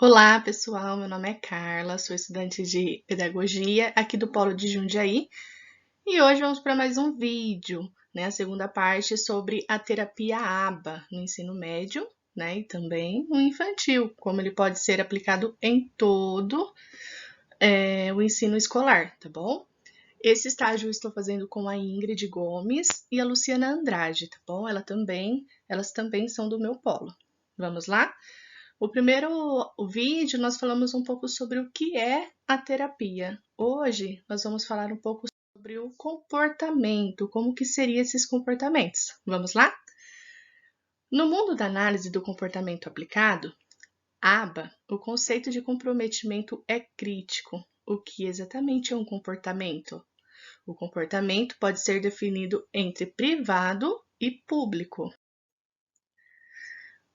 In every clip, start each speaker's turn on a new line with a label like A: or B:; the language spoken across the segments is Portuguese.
A: Olá, pessoal. Meu nome é Carla, sou estudante de pedagogia aqui do Polo de Jundiaí e hoje vamos para mais um vídeo, né? A segunda parte sobre a terapia ABA no ensino médio, né? E também no infantil, como ele pode ser aplicado em todo o ensino escolar, tá bom? Esse estágio eu estou fazendo com a Ingrid Gomes e a Luciana Andrade, tá bom? Elas também são do meu polo. Vamos lá? O vídeo nós falamos um pouco sobre o que é a terapia. Hoje nós vamos falar um pouco sobre o comportamento, como que seriam esses comportamentos. Vamos lá? No mundo da análise do comportamento aplicado, ABA, o conceito de comprometimento é crítico. O que exatamente é um comportamento? O comportamento pode ser definido entre privado e público.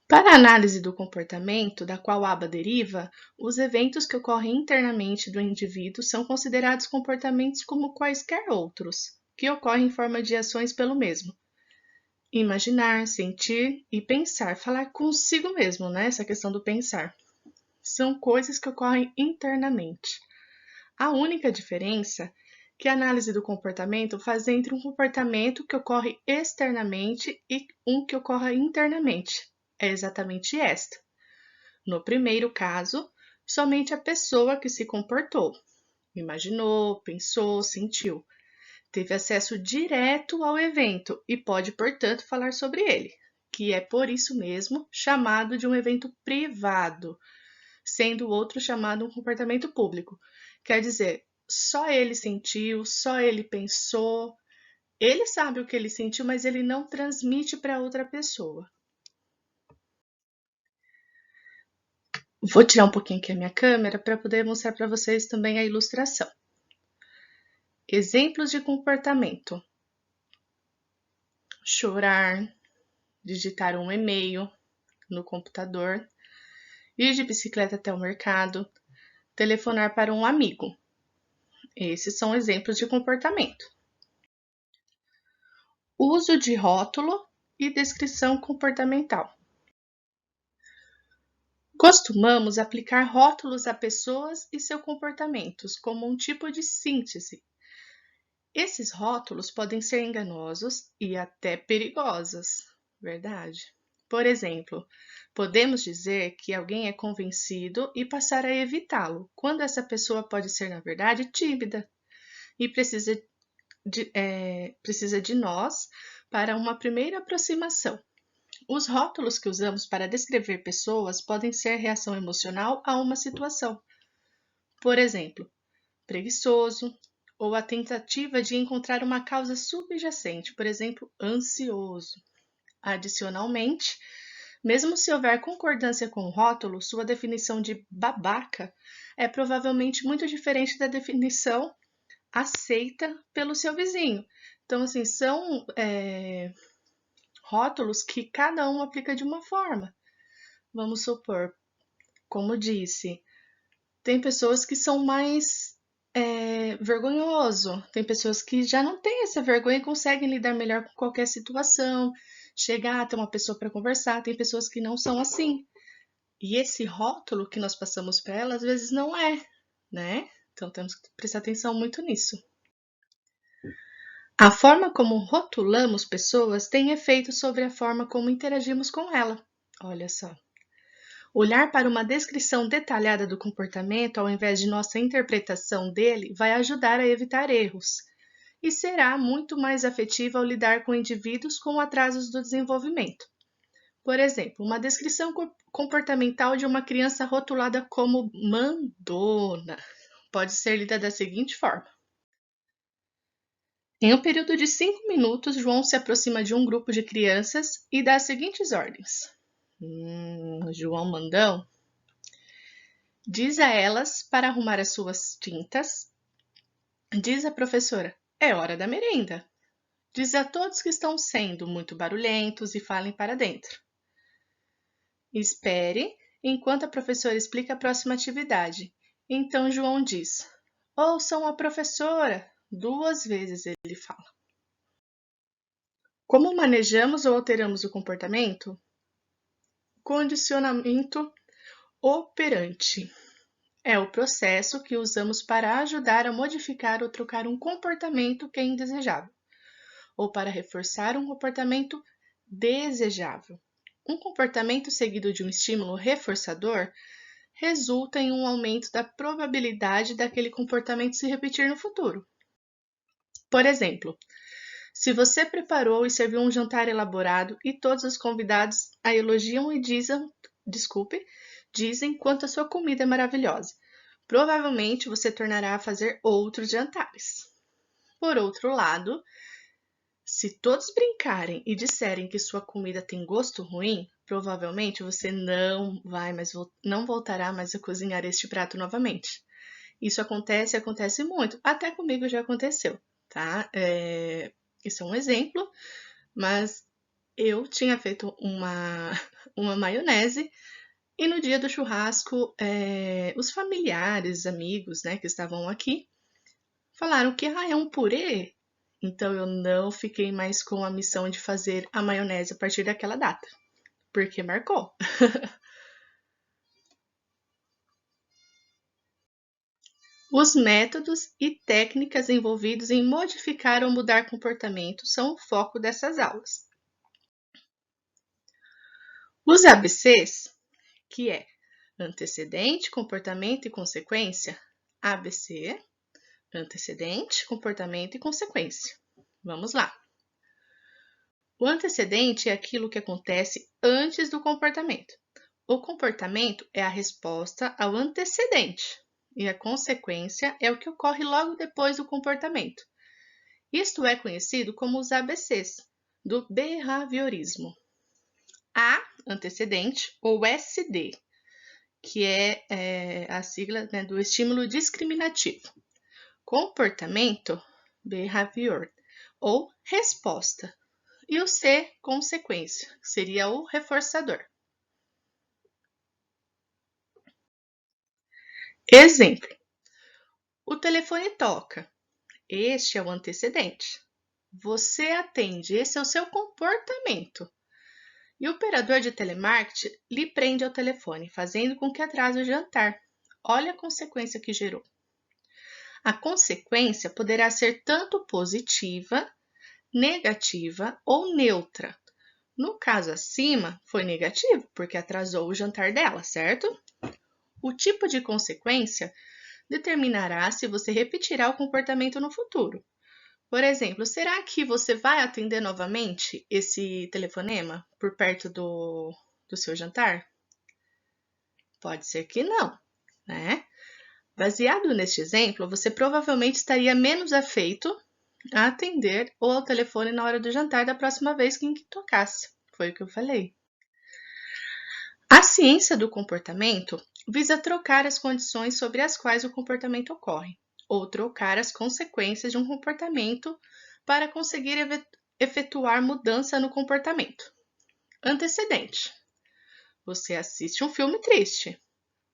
A: Para a análise do comportamento, da qual a aba deriva, os eventos que ocorrem internamente do indivíduo são considerados comportamentos como quaisquer outros, que ocorrem em forma de ações pelo mesmo. Imaginar, sentir e pensar, falar consigo mesmo, né? Essa questão do pensar. São coisas que ocorrem internamente. A única diferença que a análise do comportamento faz entre um comportamento que ocorre externamente e um que ocorre internamente é exatamente esta. No primeiro caso, somente a pessoa que se comportou, imaginou, pensou, sentiu, teve acesso direto ao evento e pode, portanto, falar sobre ele, que é por isso mesmo chamado de um evento privado, sendo o outro chamado um comportamento público. Quer dizer, só ele sentiu, só ele pensou, ele sabe o que ele sentiu, mas ele não transmite para outra pessoa. Vou tirar um pouquinho aqui a minha câmera para poder mostrar para vocês também a ilustração. Exemplos de comportamento: chorar, digitar um e-mail no computador, ir de bicicleta até o mercado, telefonar para um amigo. Esses são exemplos de comportamento. Uso de rótulo e descrição comportamental. Costumamos aplicar rótulos a pessoas e seus comportamentos como um tipo de síntese. Esses rótulos podem ser enganosos e até perigosos, verdade? Por exemplo, podemos dizer que alguém é convencido e passar a evitá-lo, quando essa pessoa pode ser, na verdade, tímida e precisa de nós para uma primeira aproximação. Os rótulos que usamos para descrever pessoas podem ser reação emocional a uma situação. Por exemplo, preguiçoso, ou a tentativa de encontrar uma causa subjacente, por exemplo, ansioso. Adicionalmente, mesmo se houver concordância com o rótulo, sua definição de babaca é provavelmente muito diferente da definição aceita pelo seu vizinho. Então, assim, são rótulos que cada um aplica de uma forma. Vamos supor, como disse, tem pessoas que são mais vergonhoso, tem pessoas que já não têm essa vergonha e conseguem lidar melhor com qualquer situação, chegar até uma pessoa para conversar, tem pessoas que não são assim. E esse rótulo que nós passamos para ela, às vezes não é, né? Então temos que prestar atenção muito nisso. A forma como rotulamos pessoas tem efeito sobre a forma como interagimos com ela. Olha só. Olhar para uma descrição detalhada do comportamento ao invés de nossa interpretação dele vai ajudar a evitar erros e será muito mais afetivo ao lidar com indivíduos com atrasos do desenvolvimento. Por exemplo, uma descrição comportamental de uma criança rotulada como mandona pode ser lida da seguinte forma: em um período de 5 minutos, João se aproxima de um grupo de crianças e dá as seguintes ordens. João Mandão diz a elas para arrumar as suas tintas. Diz a professora: é hora da merenda. Diz a todos que estão sendo muito barulhentos e falem para dentro. Espere enquanto a professora explica a próxima atividade. Então João diz: ouçam a professora. 2 vezes ele fala. Como manejamos ou alteramos o comportamento? Condicionamento operante. É o processo que usamos para ajudar a modificar ou trocar um comportamento que é indesejável, ou para reforçar um comportamento desejável. Um comportamento seguido de um estímulo reforçador resulta em um aumento da probabilidade daquele comportamento se repetir no futuro. Por exemplo, se você preparou e serviu um jantar elaborado e todos os convidados a elogiam e dizem quanto a sua comida é maravilhosa, provavelmente você tornará a fazer outros jantares. Por outro lado, se todos brincarem e disserem que sua comida tem gosto ruim, provavelmente você não voltará mais a cozinhar este prato novamente. Isso acontece muito. Até comigo já aconteceu, tá? Isso é um exemplo, mas eu tinha feito uma maionese e no dia do churrasco, os familiares, amigos, né, que estavam aqui, falaram que é um purê. Então eu não fiquei mais com a missão de fazer a maionese a partir daquela data, porque marcou. Os métodos e técnicas envolvidos em modificar ou mudar comportamento são o foco dessas aulas. Os ABCs, que é antecedente, comportamento e consequência, ABC, antecedente, comportamento e consequência. Vamos lá. O antecedente é aquilo que acontece antes do comportamento. O comportamento é a resposta ao antecedente e a consequência é o que ocorre logo depois do comportamento. Isto é conhecido como os ABCs do behaviorismo. A, antecedente, ou SD, que é a sigla, né, do estímulo discriminativo. Comportamento, behavior, ou resposta. E o C, consequência, seria o reforçador. Exemplo: o telefone toca. Este é o antecedente. Você atende, esse é o seu comportamento. E o operador de telemarketing lhe prende ao telefone, fazendo com que atrase o jantar. Olha a consequência que gerou. A consequência poderá ser tanto positiva, negativa ou neutra. No caso acima, foi negativo, porque atrasou o jantar dela, certo? O tipo de consequência determinará se você repetirá o comportamento no futuro. Por exemplo, será que você vai atender novamente esse telefonema por perto do seu jantar? Pode ser que não, né? Baseado neste exemplo, você provavelmente estaria menos afeito a atender ou ao telefone na hora do jantar da próxima vez que tocasse. Foi o que eu falei. A ciência do comportamento visa trocar as condições sobre as quais o comportamento ocorre, ou trocar as consequências de um comportamento para conseguir efetuar mudança no comportamento. Antecedente: você assiste um filme triste.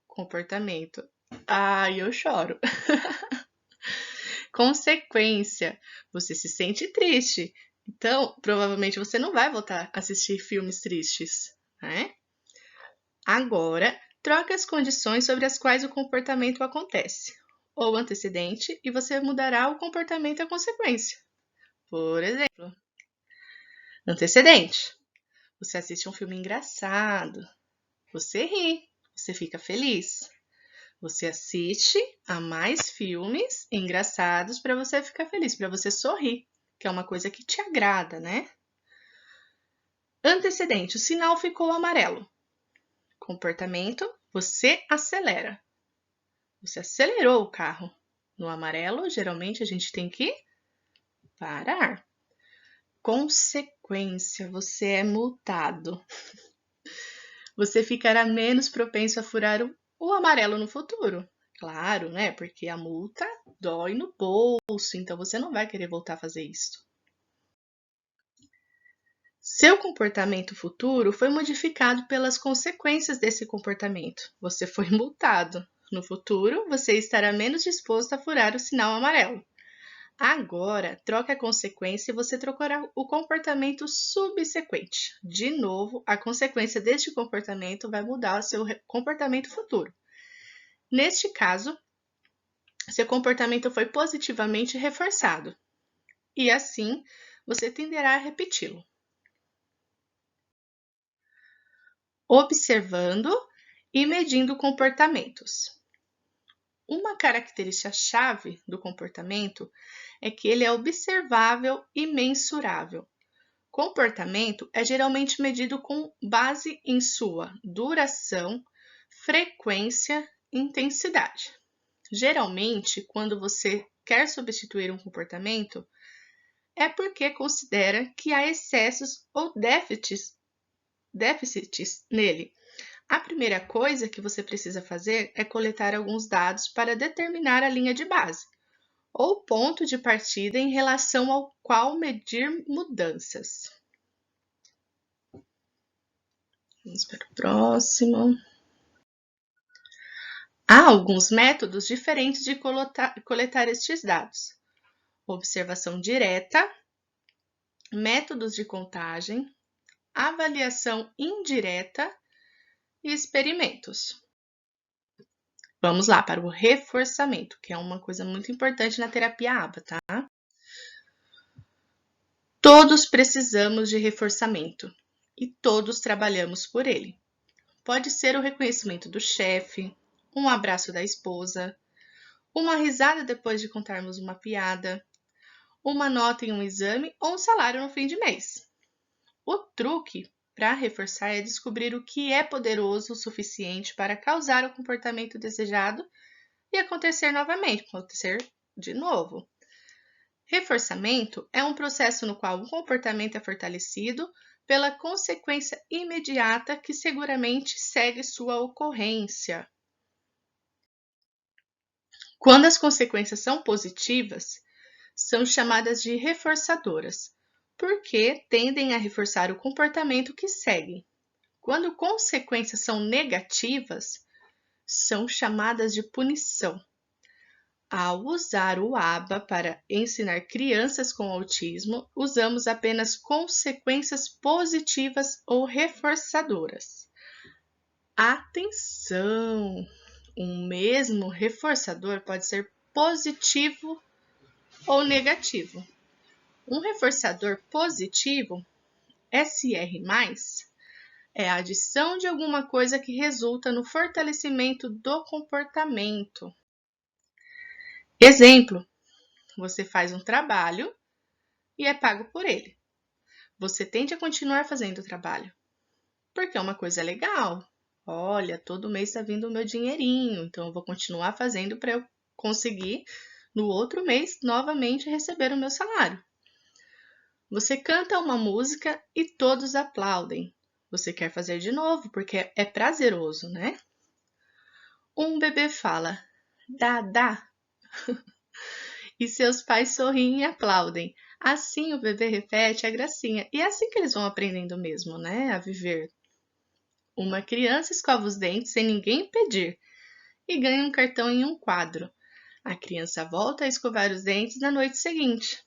A: Comportamento: ai, eu choro. Consequência: você se sente triste. Então, provavelmente você não vai voltar a assistir filmes tristes, né? Agora, troque as condições sobre as quais o comportamento acontece, ou antecedente, e você mudará o comportamento e a consequência. Por exemplo, antecedente: você assiste um filme engraçado, você ri, você fica feliz. Você assiste a mais filmes engraçados para você ficar feliz, para você sorrir, que é uma coisa que te agrada, né? Antecedente: o sinal ficou amarelo. Comportamento: você acelera. Você acelerou o carro. No amarelo, geralmente a gente tem que parar. Consequência: você é multado. Você ficará menos propenso a furar o amarelo no futuro. Claro, né? Porque a multa dói no bolso, então você não vai querer voltar a fazer isso. Seu comportamento futuro foi modificado pelas consequências desse comportamento. Você foi multado. No futuro, você estará menos disposto a furar o sinal amarelo. Agora, troque a consequência e você trocará o comportamento subsequente. De novo, a consequência deste comportamento vai mudar o seu comportamento futuro. Neste caso, seu comportamento foi positivamente reforçado, e assim você tenderá a repeti-lo. Observando e medindo comportamentos. Uma característica-chave do comportamento é que ele é observável e mensurável. Comportamento é geralmente medido com base em sua duração, frequência e intensidade. Geralmente, quando você quer substituir um comportamento, é porque considera que há excessos ou déficits nele. A primeira coisa que você precisa fazer é coletar alguns dados para determinar a linha de base, ou ponto de partida em relação ao qual medir mudanças. Vamos para o próximo. Há alguns métodos diferentes de coletar estes dados: observação direta, métodos de contagem, avaliação indireta e experimentos. Vamos lá para o reforçamento, que é uma coisa muito importante na terapia ABA, tá? Todos precisamos de reforçamento e todos trabalhamos por ele. Pode ser o reconhecimento do chefe, um abraço da esposa, uma risada depois de contarmos uma piada, uma nota em um exame ou um salário no fim de mês. O truque para reforçar é descobrir o que é poderoso o suficiente para causar o comportamento desejado e acontecer novamente, acontecer de novo. Reforçamento é um processo no qual o comportamento é fortalecido pela consequência imediata que seguramente segue sua ocorrência. Quando as consequências são positivas, são chamadas de reforçadoras, porque tendem a reforçar o comportamento que segue. Quando consequências são negativas, são chamadas de punição. Ao usar o ABA para ensinar crianças com autismo, usamos apenas consequências positivas ou reforçadoras. Atenção! Um mesmo reforçador pode ser positivo ou negativo. Um reforçador positivo, SR+, é a adição de alguma coisa que resulta no fortalecimento do comportamento. Exemplo, você faz um trabalho e é pago por ele. Você tende a continuar fazendo o trabalho, porque é uma coisa legal. Olha, todo mês está vindo o meu dinheirinho, então eu vou continuar fazendo para eu conseguir, no outro mês, novamente receber o meu salário. Você canta uma música e todos aplaudem. Você quer fazer de novo, porque é prazeroso, né? Um bebê fala, dá. E seus pais sorriem e aplaudem. Assim o bebê repete a gracinha. E é assim que eles vão aprendendo mesmo, né? A viver. Uma criança escova os dentes sem ninguém pedir e ganha um cartão em um quadro. A criança volta a escovar os dentes na noite seguinte,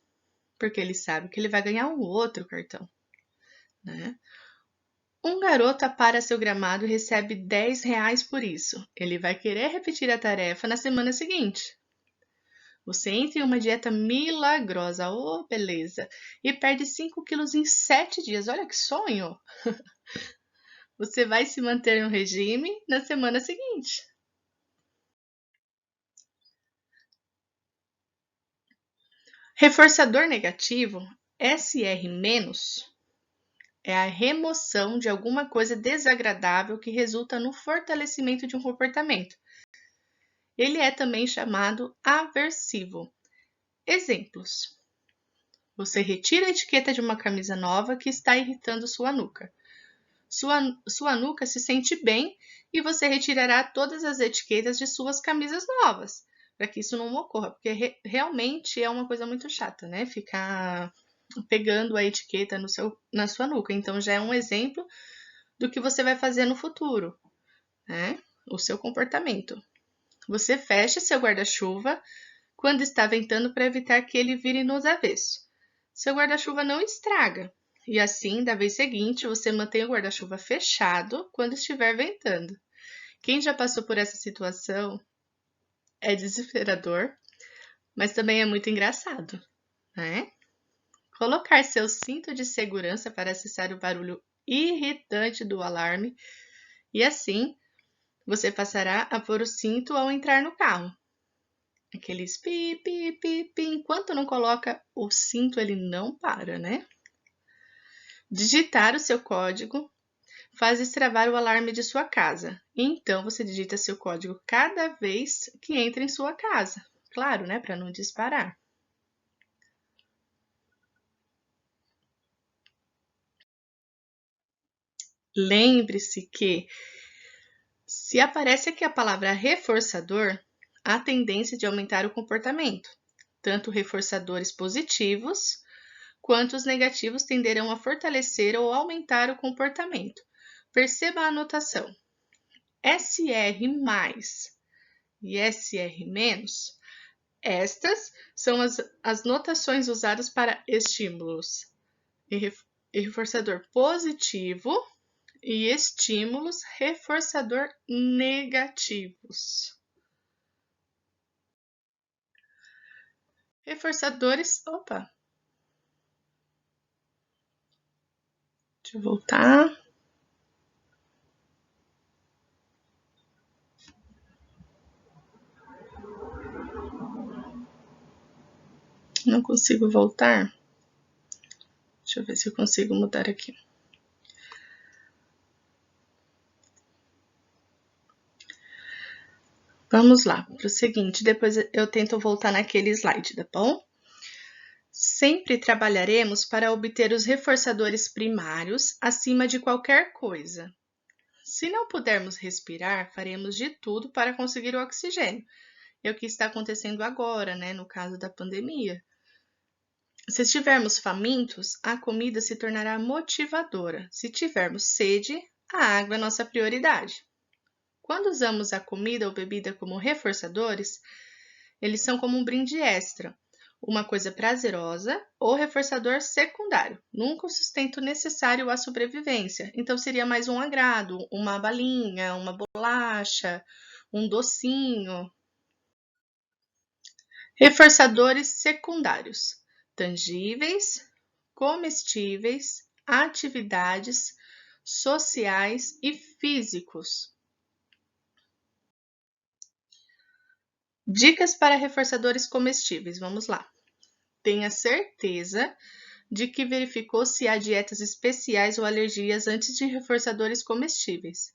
A: porque ele sabe que ele vai ganhar um outro cartão, né? Um garoto apara seu gramado e recebe R$10 por isso. Ele vai querer repetir a tarefa na semana seguinte. Você entra em uma dieta milagrosa, oh beleza, e perde 5 quilos em 7 dias. Olha que sonho! Você vai se manter no regime na semana seguinte. Reforçador negativo, SR-, é a remoção de alguma coisa desagradável que resulta no fortalecimento de um comportamento. Ele é também chamado aversivo. Exemplos: você retira a etiqueta de uma camisa nova que está irritando sua nuca. Sua nuca se sente bem e você retirará todas as etiquetas de suas camisas novas, para que isso não ocorra, porque realmente é uma coisa muito chata, né? Ficar pegando a etiqueta na sua nuca. Então, já é um exemplo do que você vai fazer no futuro, né? O seu comportamento. Você fecha seu guarda-chuva quando está ventando para evitar que ele vire no avesso. Seu guarda-chuva não estraga, e assim, da vez seguinte, você mantém o guarda-chuva fechado quando estiver ventando. Quem já passou por essa situação é desesperador, mas também é muito engraçado, né? Colocar seu cinto de segurança para acessar o barulho irritante do alarme e assim você passará a pôr o cinto ao entrar no carro. Aqueles pi, pi, pi, pi. Enquanto não coloca o cinto, ele não para, né? Digitar o seu código faz destravar o alarme de sua casa. Então, você digita seu código cada vez que entra em sua casa. Claro, né? Para não disparar. Lembre-se que, se aparece aqui a palavra reforçador, há tendência de aumentar o comportamento. Tanto reforçadores positivos quanto os negativos tenderão a fortalecer ou aumentar o comportamento. Perceba a anotação. SR+ e SR-, estas são as notações usadas para estímulos e reforçador positivo e estímulos reforçador negativos. Reforçadores. Opa! Deixa eu voltar. Não consigo voltar. Deixa eu ver se eu consigo mudar aqui. Vamos lá, para o seguinte, depois eu tento voltar naquele slide, tá bom? Sempre trabalharemos para obter os reforçadores primários acima de qualquer coisa. Se não pudermos respirar, faremos de tudo para conseguir o oxigênio. É o que está acontecendo agora, né, no caso da pandemia. Se estivermos famintos, a comida se tornará motivadora. Se tivermos sede, a água é nossa prioridade. Quando usamos a comida ou bebida como reforçadores, eles são como um brinde extra, uma coisa prazerosa ou reforçador secundário, nunca o sustento necessário à sobrevivência. Então seria mais um agrado, uma balinha, uma bolacha, um docinho. Reforçadores secundários: tangíveis, comestíveis, atividades sociais e físicos. Dicas para reforçadores comestíveis. Vamos lá. Tenha certeza de que verificou se há dietas especiais ou alergias antes de reforçadores comestíveis.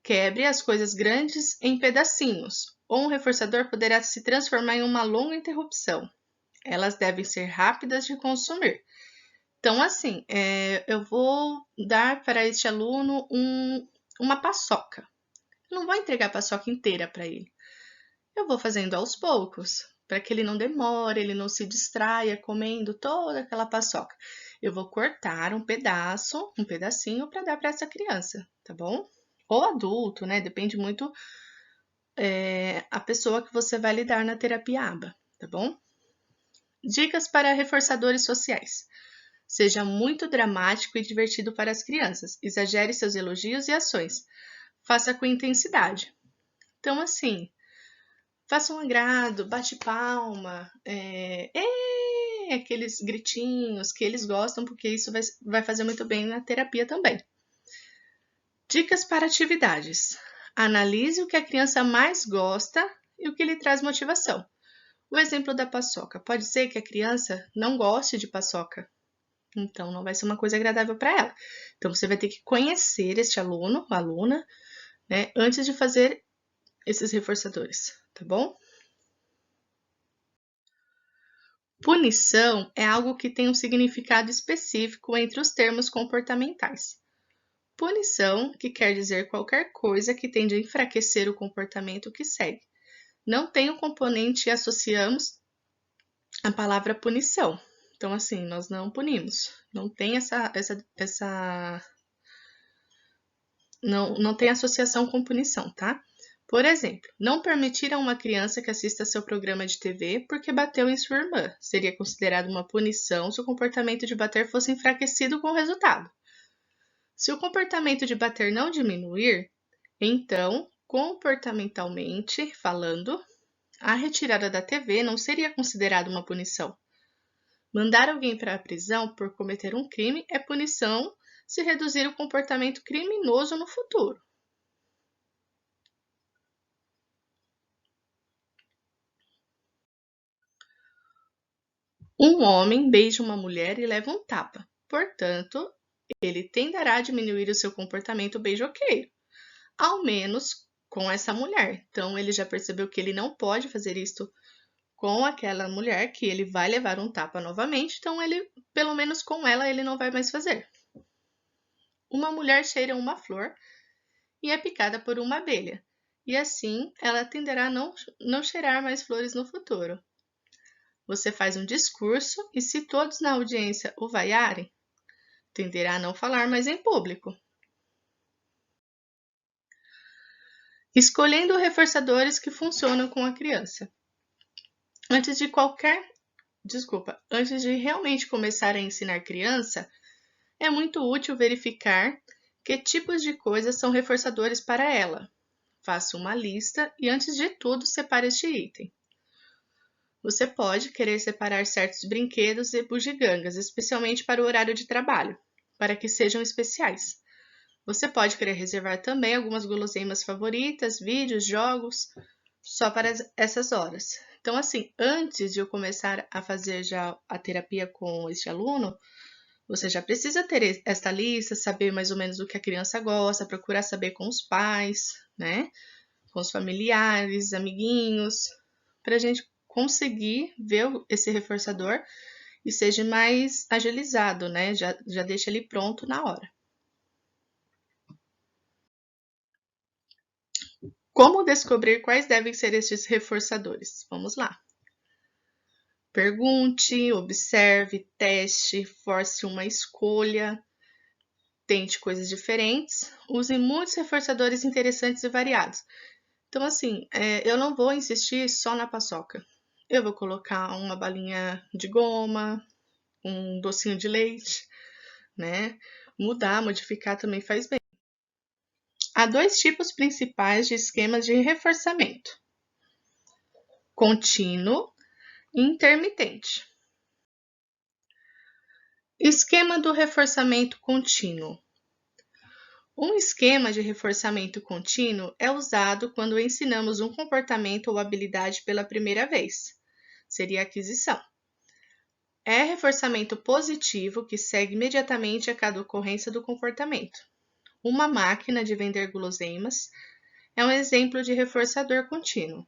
A: Quebre as coisas grandes em pedacinhos, ou um reforçador poderá se transformar em uma longa interrupção. Elas devem ser rápidas de consumir. Então, assim, eu vou dar para este aluno uma paçoca. Eu não vou entregar a paçoca inteira para ele. Eu vou fazendo aos poucos, para que ele não demore, ele não se distraia comendo toda aquela paçoca. Eu vou cortar um pedacinho para dar para essa criança, tá bom? Ou adulto, né? Depende muito a pessoa que você vai lidar na terapia ABA, tá bom? Dicas para reforçadores sociais. Seja muito dramático e divertido para as crianças. Exagere seus elogios e ações. Faça com intensidade. Então, assim, faça um agrado, bate palma, aqueles gritinhos que eles gostam, porque isso vai fazer muito bem na terapia também. Dicas para atividades. Analise o que a criança mais gosta e o que lhe traz motivação. O exemplo da paçoca. Pode ser que a criança não goste de paçoca, então não vai ser uma coisa agradável para ela. Então você vai ter que conhecer este aluno, aluna, né, antes de fazer esses reforçadores, tá bom? Punição é algo que tem um significado específico entre os termos comportamentais. Punição, que quer dizer qualquer coisa que tende a enfraquecer o comportamento que segue. Não tem um componente e associamos a palavra punição. Então, assim, nós não punimos. Não tem não tem associação com punição, tá? Por exemplo, não permitir a uma criança que assista seu programa de TV porque bateu em sua irmã. Seria considerado uma punição se o comportamento de bater fosse enfraquecido com o resultado. Se o comportamento de bater não diminuir, então, comportamentalmente falando, a retirada da TV não seria considerada uma punição. Mandar alguém para a prisão por cometer um crime é punição se reduzir o comportamento criminoso no futuro. Um homem beija uma mulher e leva um tapa. Portanto, ele tenderá a diminuir o seu comportamento beijoqueiro, ao menos com essa mulher. Então, ele já percebeu que ele não pode fazer isto com aquela mulher, que ele vai levar um tapa novamente, então ele, pelo menos com ela, ele não vai mais fazer. Uma mulher cheira uma flor e é picada por uma abelha, e assim ela tenderá a não cheirar mais flores no futuro. Você faz um discurso e se todos na audiência o vaiarem, tenderá a não falar mais em público. Escolhendo reforçadores que funcionam com a criança. Antes de realmente começar a ensinar criança, é muito útil verificar que tipos de coisas são reforçadores para ela. Faça uma lista e, antes de tudo, separe este item. Você pode querer separar certos brinquedos e bugigangas, especialmente para o horário de trabalho, para que sejam especiais. Você pode querer reservar também algumas guloseimas favoritas, vídeos, jogos, só para essas horas. Então, assim, antes de eu começar a fazer já a terapia com este aluno, você já precisa ter esta lista, saber mais ou menos o que a criança gosta, procurar saber com os pais, né? Com os familiares, amiguinhos, para a gente conseguir ver esse reforçador e seja mais agilizado, né? Já deixa ele pronto na hora. Como descobrir quais devem ser estes reforçadores? Vamos lá. Pergunte, observe, teste, force uma escolha, tente coisas diferentes, use muitos reforçadores interessantes e variados. Então, assim, eu não vou insistir só na paçoca. Eu vou colocar uma balinha de goma, um docinho de leite, né? Modificar também faz bem. Há dois tipos principais de esquemas de reforçamento: contínuo e intermitente. Esquema do reforçamento contínuo. Um esquema de reforçamento contínuo é usado quando ensinamos um comportamento ou habilidade pela primeira vez. Seria a aquisição. É reforçamento positivo que segue imediatamente a cada ocorrência do comportamento. Uma máquina de vender guloseimas é um exemplo de reforçador contínuo.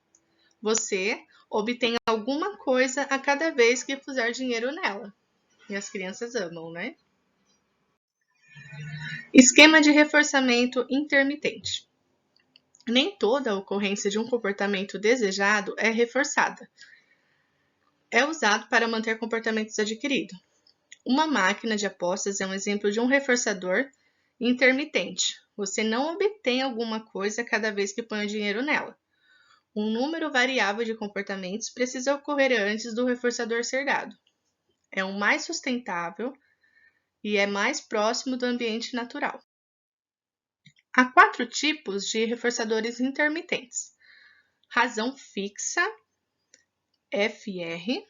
A: Você obtém alguma coisa a cada vez que puser dinheiro nela. E as crianças amam, né? Esquema de reforçamento intermitente. Nem toda ocorrência de um comportamento desejado é reforçada. É usado para manter comportamentos adquiridos. Uma máquina de apostas é um exemplo de um reforçador intermitente. Você não obtém alguma coisa cada vez que põe o dinheiro nela. Um número variável de comportamentos precisa ocorrer antes do reforçador ser dado. É o mais sustentável e é mais próximo do ambiente natural. Há 4 tipos de reforçadores intermitentes: razão fixa, FR,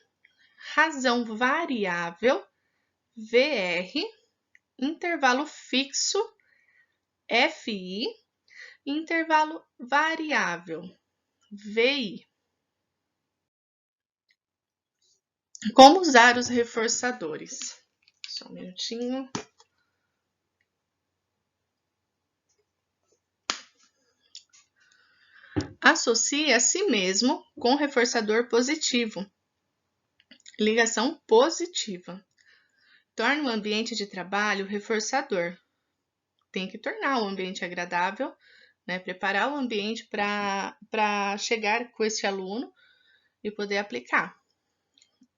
A: razão variável, VR, intervalo fixo, FI, e intervalo variável, VI. Como usar os reforçadores? Só um minutinho. Associe a si mesmo com reforçador positivo. Ligação positiva. Torne o ambiente de trabalho reforçador. Tem que tornar o ambiente agradável, né? Preparar o ambiente para chegar com esse aluno e poder aplicar.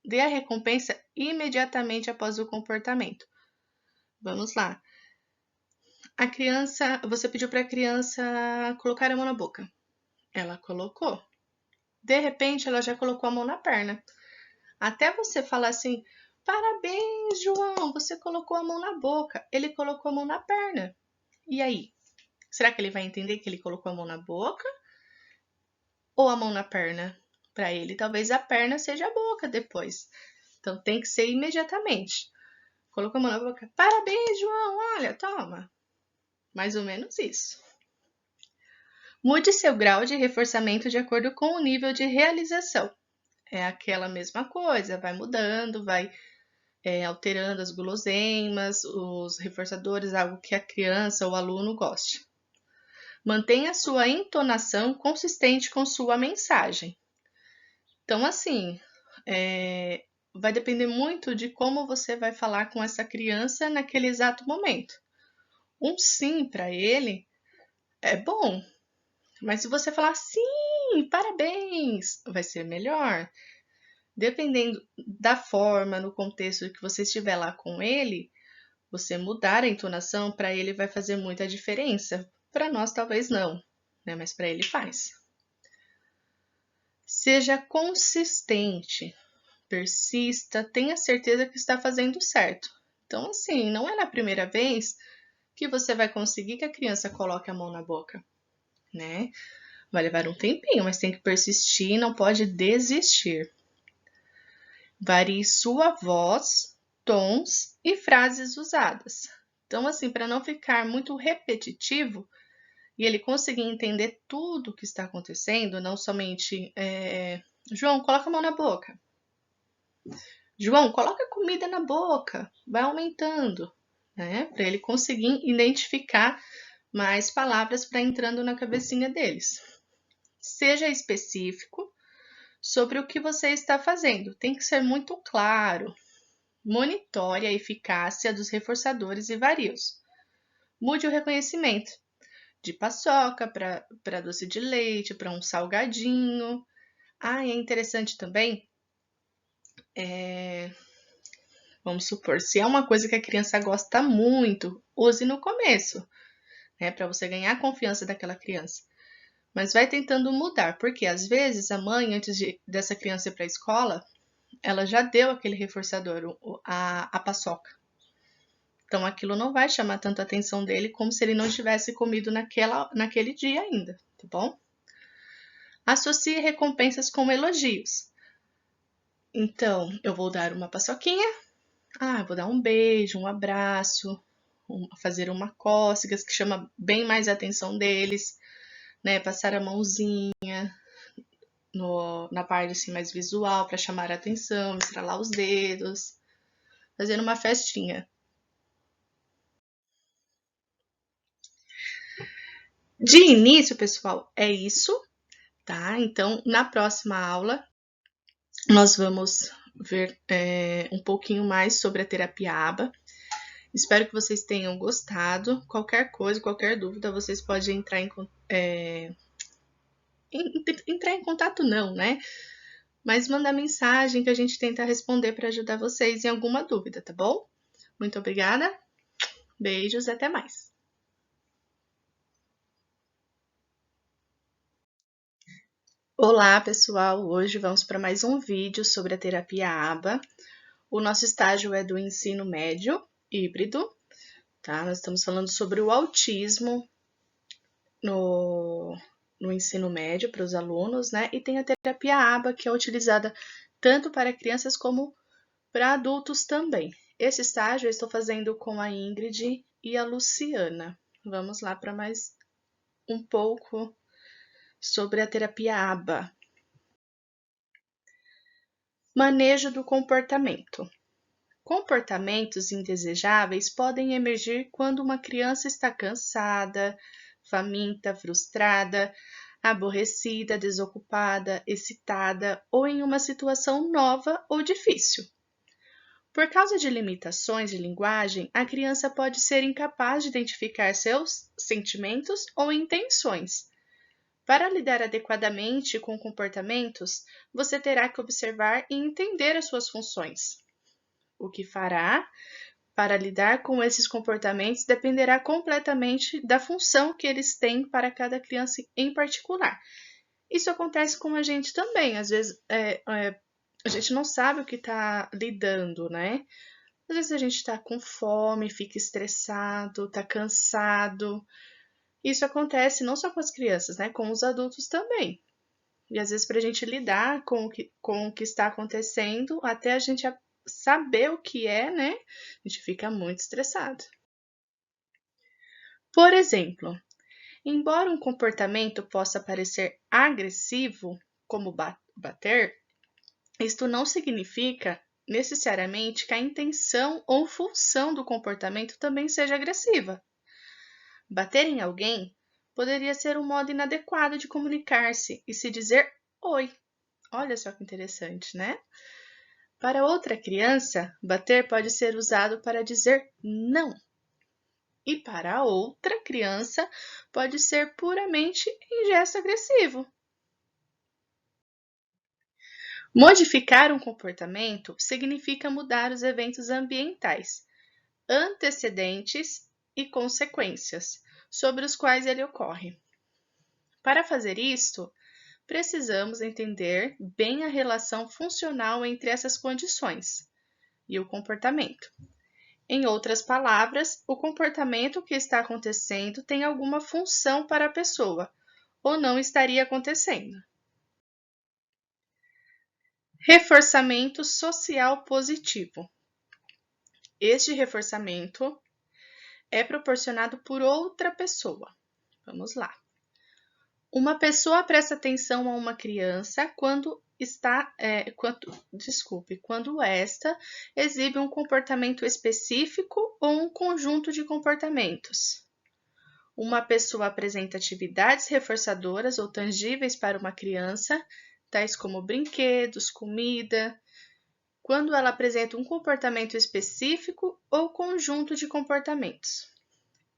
A: Dê a recompensa imediatamente após o comportamento. Vamos lá. Você pediu para a criança colocar a mão na boca. Ela colocou. De repente, ela já colocou a mão na perna. Até você falar assim, parabéns, João, você colocou a mão na boca. Ele colocou a mão na perna. E aí? Será que ele vai entender que ele colocou a mão na boca ou a mão na perna? Para ele, talvez a perna seja a boca depois. Então tem que ser imediatamente. Colocou a mão na boca. Parabéns, João. Olha, toma. Mais ou menos isso. Mude seu grau de reforçamento de acordo com o nível de realização. É aquela mesma coisa, vai mudando, vai alterando as guloseimas, os reforçadores, algo que a criança ou o aluno goste. Mantenha sua entonação consistente com sua mensagem. Então, assim, vai depender muito de como você vai falar com essa criança naquele exato momento. Um sim para ele é bom, mas se você falar sim, parabéns, vai ser melhor. Dependendo da forma, no contexto que você estiver lá com ele, você mudar a entonação para ele vai fazer muita diferença. Para nós, talvez não, né? Mas para ele faz. Seja consistente, persista, tenha certeza que está fazendo certo. Então, assim, não é na primeira vez que você vai conseguir que a criança coloque a mão na boca, né? Vai levar um tempinho, mas tem que persistir, não pode desistir. Varie sua voz, tons e frases usadas. Então, assim, para não ficar muito repetitivo e ele conseguir entender tudo o que está acontecendo, não somente João, coloca a mão na boca. João, coloca comida na boca. Vai aumentando, né? Para ele conseguir identificar mais palavras para entrando na cabecinha deles. Seja específico sobre o que você está fazendo. Tem que ser muito claro. Monitore a eficácia dos reforçadores e varios. Mude o reconhecimento de paçoca para doce de leite, para um salgadinho. É interessante também, vamos supor, se é uma coisa que a criança gosta muito, use no começo, né, para você ganhar a confiança daquela criança. Mas vai tentando mudar, porque às vezes a mãe, antes dessa criança ir para a escola, ela já deu aquele reforçador, a paçoca. Então aquilo não vai chamar tanto a atenção dele como se ele não tivesse comido naquele dia ainda, tá bom? Associe recompensas com elogios. Então, eu vou dar uma paçoquinha, vou dar um beijo, um abraço, fazer uma cócegas que chama bem mais a atenção deles, né? Passar a mãozinha na parte assim mais visual para chamar a atenção, estralar os dedos, fazer uma festinha. De início, pessoal, é isso, tá? Então, na próxima aula, nós vamos ver um pouquinho mais sobre a terapia ABA. Espero que vocês tenham gostado. Qualquer coisa, qualquer dúvida, vocês podem entrar em contato não, né? Mas mandar mensagem que a gente tenta responder para ajudar vocês em alguma dúvida, tá bom? Muito obrigada. Beijos, até mais. Olá, pessoal! Hoje vamos para mais um vídeo sobre a terapia ABA. O nosso estágio é do ensino médio híbrido, tá? Nós estamos falando sobre o autismo no ensino médio para os alunos, né? E tem a terapia ABA, que é utilizada tanto para crianças como para adultos também. Esse estágio eu estou fazendo com a Ingrid e a Luciana. Vamos lá para mais um pouco sobre a terapia ABA. Manejo do comportamento. Comportamentos indesejáveis podem emergir quando uma criança está cansada, faminta, frustrada, aborrecida, desocupada, excitada ou em uma situação nova ou difícil. Por causa de limitações de linguagem, a criança pode ser incapaz de identificar seus sentimentos ou intenções. Para lidar adequadamente com comportamentos, você terá que observar e entender as suas funções. O que fará para lidar com esses comportamentos dependerá completamente da função que eles têm para cada criança em particular. Isso acontece com a gente também. Às vezes a gente não sabe o que está lidando, né? Às vezes a gente está com fome, fica estressado, está cansado. Isso acontece não só com as crianças, né? Com os adultos também. E às vezes para a gente lidar com o que está acontecendo, até a gente saber o que é, né? A gente fica muito estressado. Por exemplo, embora um comportamento possa parecer agressivo, como bater, isto não significa necessariamente que a intenção ou função do comportamento também seja agressiva. Bater em alguém poderia ser um modo inadequado de comunicar-se e se dizer oi. Olha só que interessante, né? Para outra criança, bater pode ser usado para dizer não. E para outra criança, pode ser puramente em gesto agressivo. Modificar um comportamento significa mudar os eventos ambientais, antecedentes e consequências sobre os quais ele ocorre. Para fazer isto, precisamos entender bem a relação funcional entre essas condições e o comportamento. Em outras palavras, o comportamento que está acontecendo tem alguma função para a pessoa, ou não estaria acontecendo. Reforçamento social positivo. Este reforçamento é proporcionado por outra pessoa. Vamos lá. Uma pessoa presta atenção a uma criança quando esta exibe um comportamento específico ou um conjunto de comportamentos. Uma pessoa apresenta atividades reforçadoras ou tangíveis para uma criança, tais como brinquedos, comida, quando ela apresenta um comportamento específico ou conjunto de comportamentos.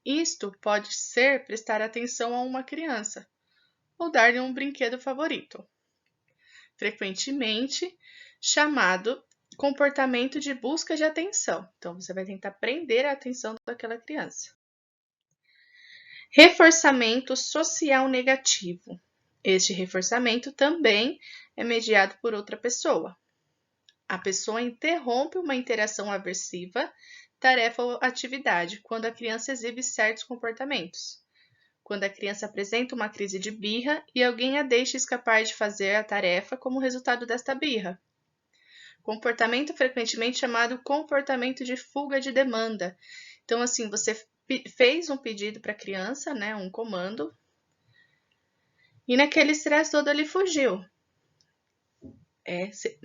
A: Isto pode ser prestar atenção a uma criança ou dar-lhe um brinquedo favorito, frequentemente chamado comportamento de busca de atenção. Então, você vai tentar prender a atenção daquela criança. Reforçamento social negativo. Este reforçamento também é mediado por outra pessoa. A pessoa interrompe uma interação aversiva, tarefa ou atividade, quando a criança exibe certos comportamentos. Quando a criança apresenta uma crise de birra e alguém a deixa escapar de fazer a tarefa como resultado desta birra. Comportamento frequentemente chamado comportamento de fuga de demanda. Então, assim, você fez um pedido para a criança, né, um comando, e naquele estresse todo ele fugiu.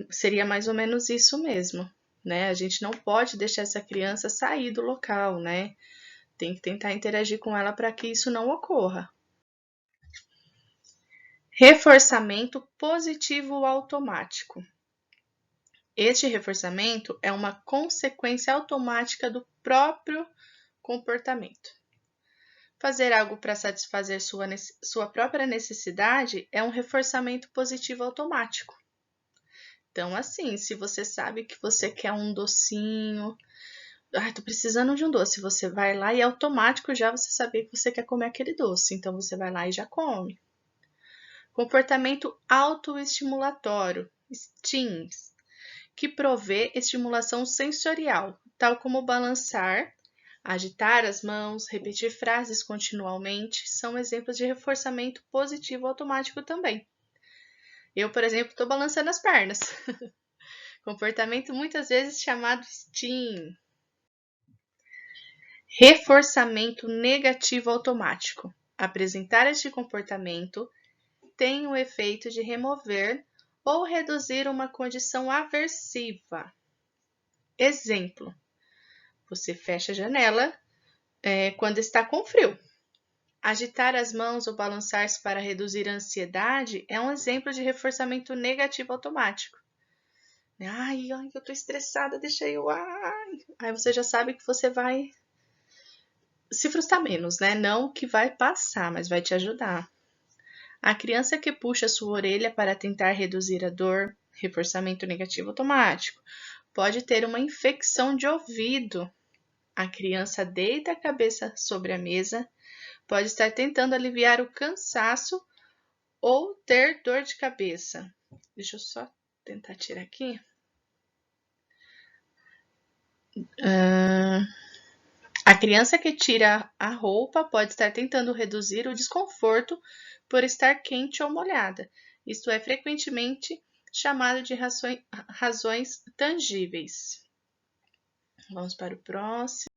A: Seria mais ou menos isso mesmo, né? A gente não pode deixar essa criança sair do local, né? Tem que tentar interagir com ela para que isso não ocorra. Reforçamento positivo automático. Este reforçamento é uma consequência automática do próprio comportamento. Fazer algo para satisfazer sua própria necessidade é um reforçamento positivo automático. Então, assim, se você sabe que você quer um docinho, tô precisando de um doce, você vai lá e é automático já você saber que você quer comer aquele doce, então você vai lá e já come. Comportamento autoestimulatório, STEAMs, que provê estimulação sensorial, tal como balançar, agitar as mãos, repetir frases continuamente, são exemplos de reforçamento positivo automático também. Eu, por exemplo, estou balançando as pernas. Comportamento muitas vezes chamado STEAM. Reforçamento negativo automático. Apresentar este comportamento tem o efeito de remover ou reduzir uma condição aversiva. Exemplo: você fecha a janela quando está com frio. Agitar as mãos ou balançar-se para reduzir a ansiedade é um exemplo de reforçamento negativo automático. Ai, eu tô estressada, deixa eu. Aí você já sabe que você vai se frustrar menos, né? Não que vai passar, mas vai te ajudar. A criança que puxa sua orelha para tentar reduzir a dor, reforçamento negativo automático, pode ter uma infecção de ouvido. A criança deita a cabeça sobre a mesa, pode estar tentando aliviar o cansaço ou ter dor de cabeça. Deixa eu só tentar tirar aqui. A criança que tira a roupa pode estar tentando reduzir o desconforto por estar quente ou molhada. Isto é frequentemente chamado de razões tangíveis. Vamos para o próximo.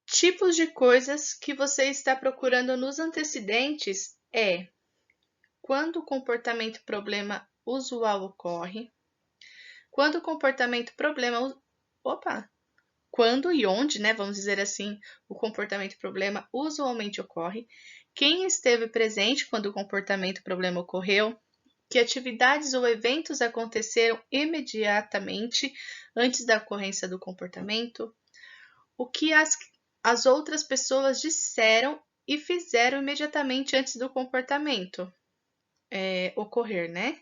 A: Tipos de coisas que você está procurando nos antecedentes é quando o comportamento problema usual ocorre, quando o comportamento problema... Quando e onde, né, vamos dizer assim, o comportamento problema usualmente ocorre, quem esteve presente quando o comportamento problema ocorreu, que atividades ou eventos aconteceram imediatamente antes da ocorrência do comportamento, o que as outras pessoas disseram e fizeram imediatamente antes do comportamento ocorrer, né?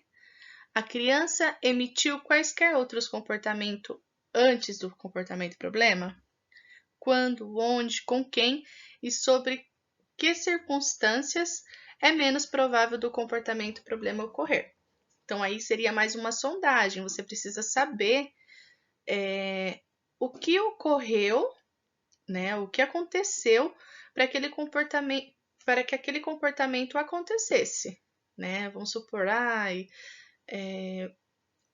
A: A criança emitiu quaisquer outros comportamentos antes do comportamento problema? Quando, onde, com quem e sobre que circunstâncias é menos provável do comportamento problema ocorrer. Então, aí seria mais uma sondagem. Você precisa saber o que ocorreu, né? O que aconteceu para que aquele comportamento acontecesse, né? Vamos supor,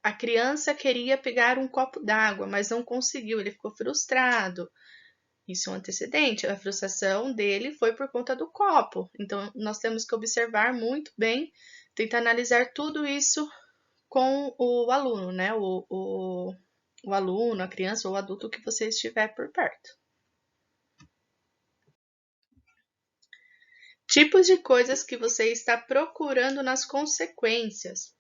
A: a criança queria pegar um copo d'água, mas não conseguiu, ele ficou frustrado. Isso é um antecedente, a frustração dele foi por conta do copo. Então, nós temos que observar muito bem, tentar analisar tudo isso com o aluno, né? O aluno, a criança ou o adulto que você estiver por perto. Tipos de coisas que você está procurando nas consequências.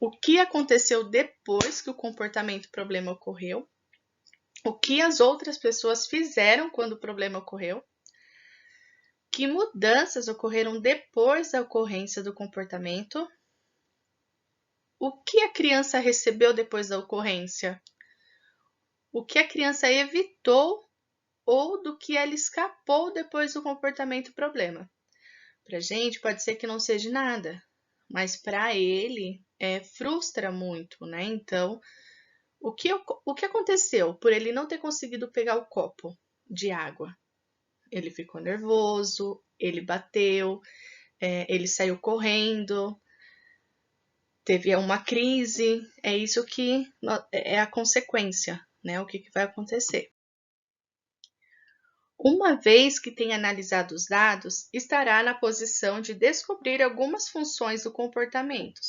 A: O que aconteceu depois que o comportamento problema ocorreu? O que as outras pessoas fizeram quando o problema ocorreu? Que mudanças ocorreram depois da ocorrência do comportamento? O que a criança recebeu depois da ocorrência? O que a criança evitou ou do que ela escapou depois do comportamento problema? Para a gente pode ser que não seja nada, mas para ele frustra muito, né? Então, o que aconteceu por ele não ter conseguido pegar o copo de água? Ele ficou nervoso, ele bateu, ele saiu correndo, teve uma crise, é isso que é a consequência, né? O que vai acontecer. Uma vez que tenha analisado os dados, estará na posição de descobrir algumas funções do comportamento,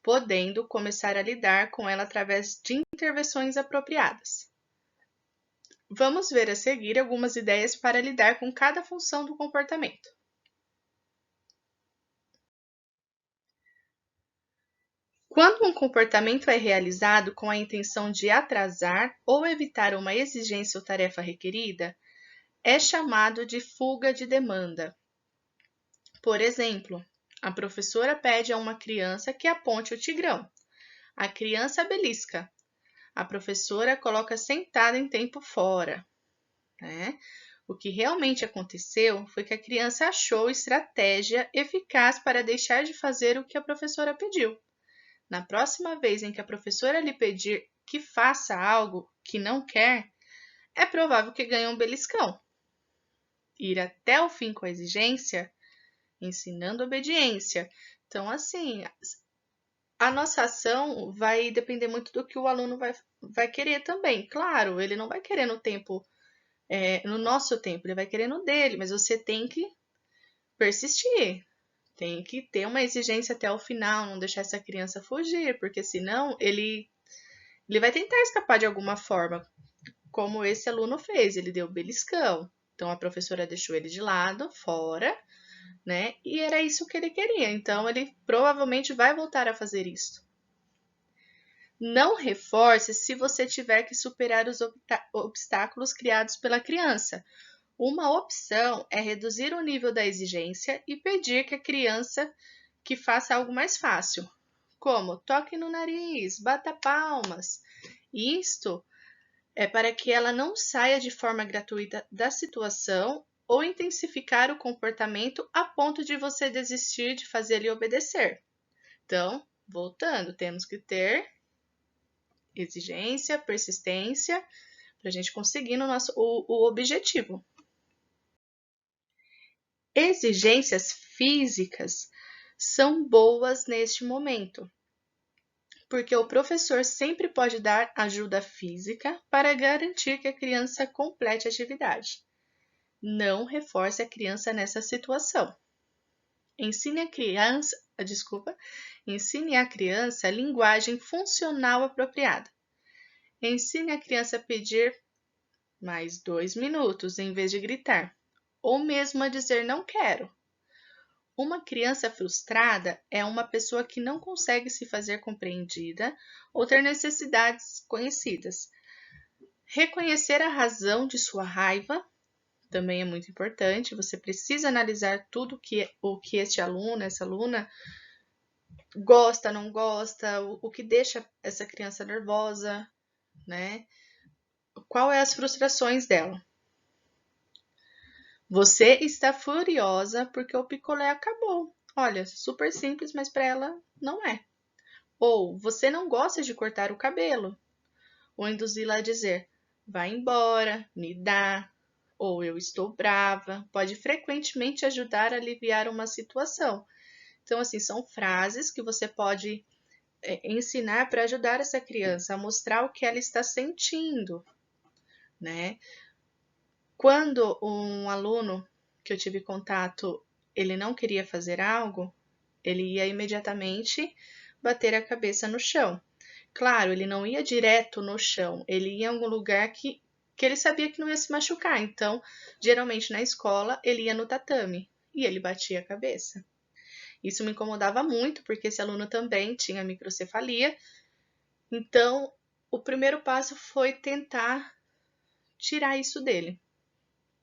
A: podendo começar a lidar com ela através de intervenções apropriadas. Vamos ver a seguir algumas ideias para lidar com cada função do comportamento. Quando um comportamento é realizado com a intenção de atrasar ou evitar uma exigência ou tarefa requerida, é chamado de fuga de demanda. Por exemplo, a professora pede a uma criança que aponte o tigrão. A criança belisca. A professora coloca sentada em tempo fora, né? O que realmente aconteceu foi que a criança achou estratégia eficaz para deixar de fazer o que a professora pediu. Na próxima vez em que a professora lhe pedir que faça algo que não quer, é provável que ganhe um beliscão. Ir até o fim com a exigência, ensinando obediência. Então, assim, a nossa ação vai depender muito do que o aluno vai querer também. Claro, ele não vai querer no nosso tempo, ele vai querer no dele, mas você tem que persistir. Tem que ter uma exigência até o final, não deixar essa criança fugir, porque senão ele vai tentar escapar de alguma forma, como esse aluno fez, ele deu beliscão. Então a professora deixou ele de lado, fora, né? E era isso que ele queria. Então ele provavelmente vai voltar a fazer isso. Não reforce se você tiver que superar os obstáculos criados pela criança. Uma opção é reduzir o nível da exigência e pedir que a criança que faça algo mais fácil, como toque no nariz, bata palmas. Isto é para que ela não saia de forma gratuita da situação ou intensificar o comportamento a ponto de você desistir de fazê-lo e obedecer. Então, voltando, temos que ter exigência, persistência, para a gente conseguir o objetivo. Exigências físicas são boas neste momento, porque o professor sempre pode dar ajuda física para garantir que a criança complete a atividade. Não reforce a criança nessa situação. Ensine a criança a linguagem funcional apropriada. Ensine a criança a pedir mais 2 minutos em vez de gritar, ou mesmo a dizer não quero. Uma criança frustrada é uma pessoa que não consegue se fazer compreendida ou ter necessidades conhecidas. Reconhecer a razão de sua raiva também é muito importante. Você precisa analisar tudo o que este aluno, essa aluna gosta, não gosta, o que deixa essa criança nervosa, né? Qual é as frustrações dela? Você está furiosa porque o picolé acabou. Olha, super simples, mas para ela não é. Ou você não gosta de cortar o cabelo. Ou induzi-la a dizer, vai embora, me dá. Ou eu estou brava. Pode frequentemente ajudar a aliviar uma situação. Então, assim, são frases que você pode ensinar para ajudar essa criança a mostrar o que ela está sentindo, né? Quando um aluno que eu tive contato, ele não queria fazer algo, ele ia imediatamente bater a cabeça no chão. Claro, ele não ia direto no chão, ele ia em algum lugar que ele sabia que não ia se machucar. Então, geralmente na escola, ele ia no tatame e ele batia a cabeça. Isso me incomodava muito, porque esse aluno também tinha microcefalia. Então, o primeiro passo foi tentar tirar isso dele.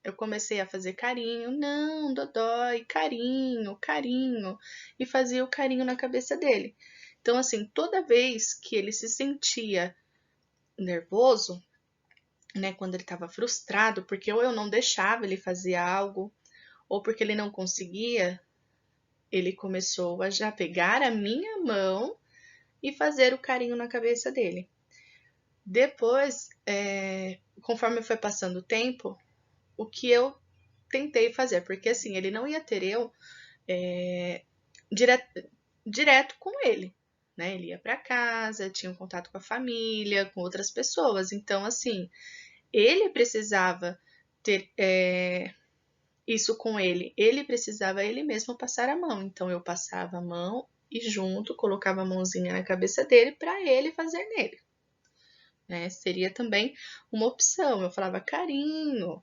A: Eu comecei a fazer carinho, não, dodói, carinho, carinho, e fazia o carinho na cabeça dele. Então, assim, toda vez que ele se sentia nervoso, né, quando ele estava frustrado, porque ou eu não deixava ele fazer algo, ou porque ele não conseguia, ele começou a já pegar a minha mão e fazer o carinho na cabeça dele. Depois, conforme foi passando o tempo, o que eu tentei fazer, porque assim, ele não ia ter eu direto com ele, né? Ele ia para casa, tinha um contato com a família, com outras pessoas. Então, assim, ele precisava ter isso com ele. Ele precisava ele mesmo passar a mão. Então, eu passava a mão e junto colocava a mãozinha na cabeça dele para ele fazer nele. Né? Seria também uma opção. Eu falava carinho.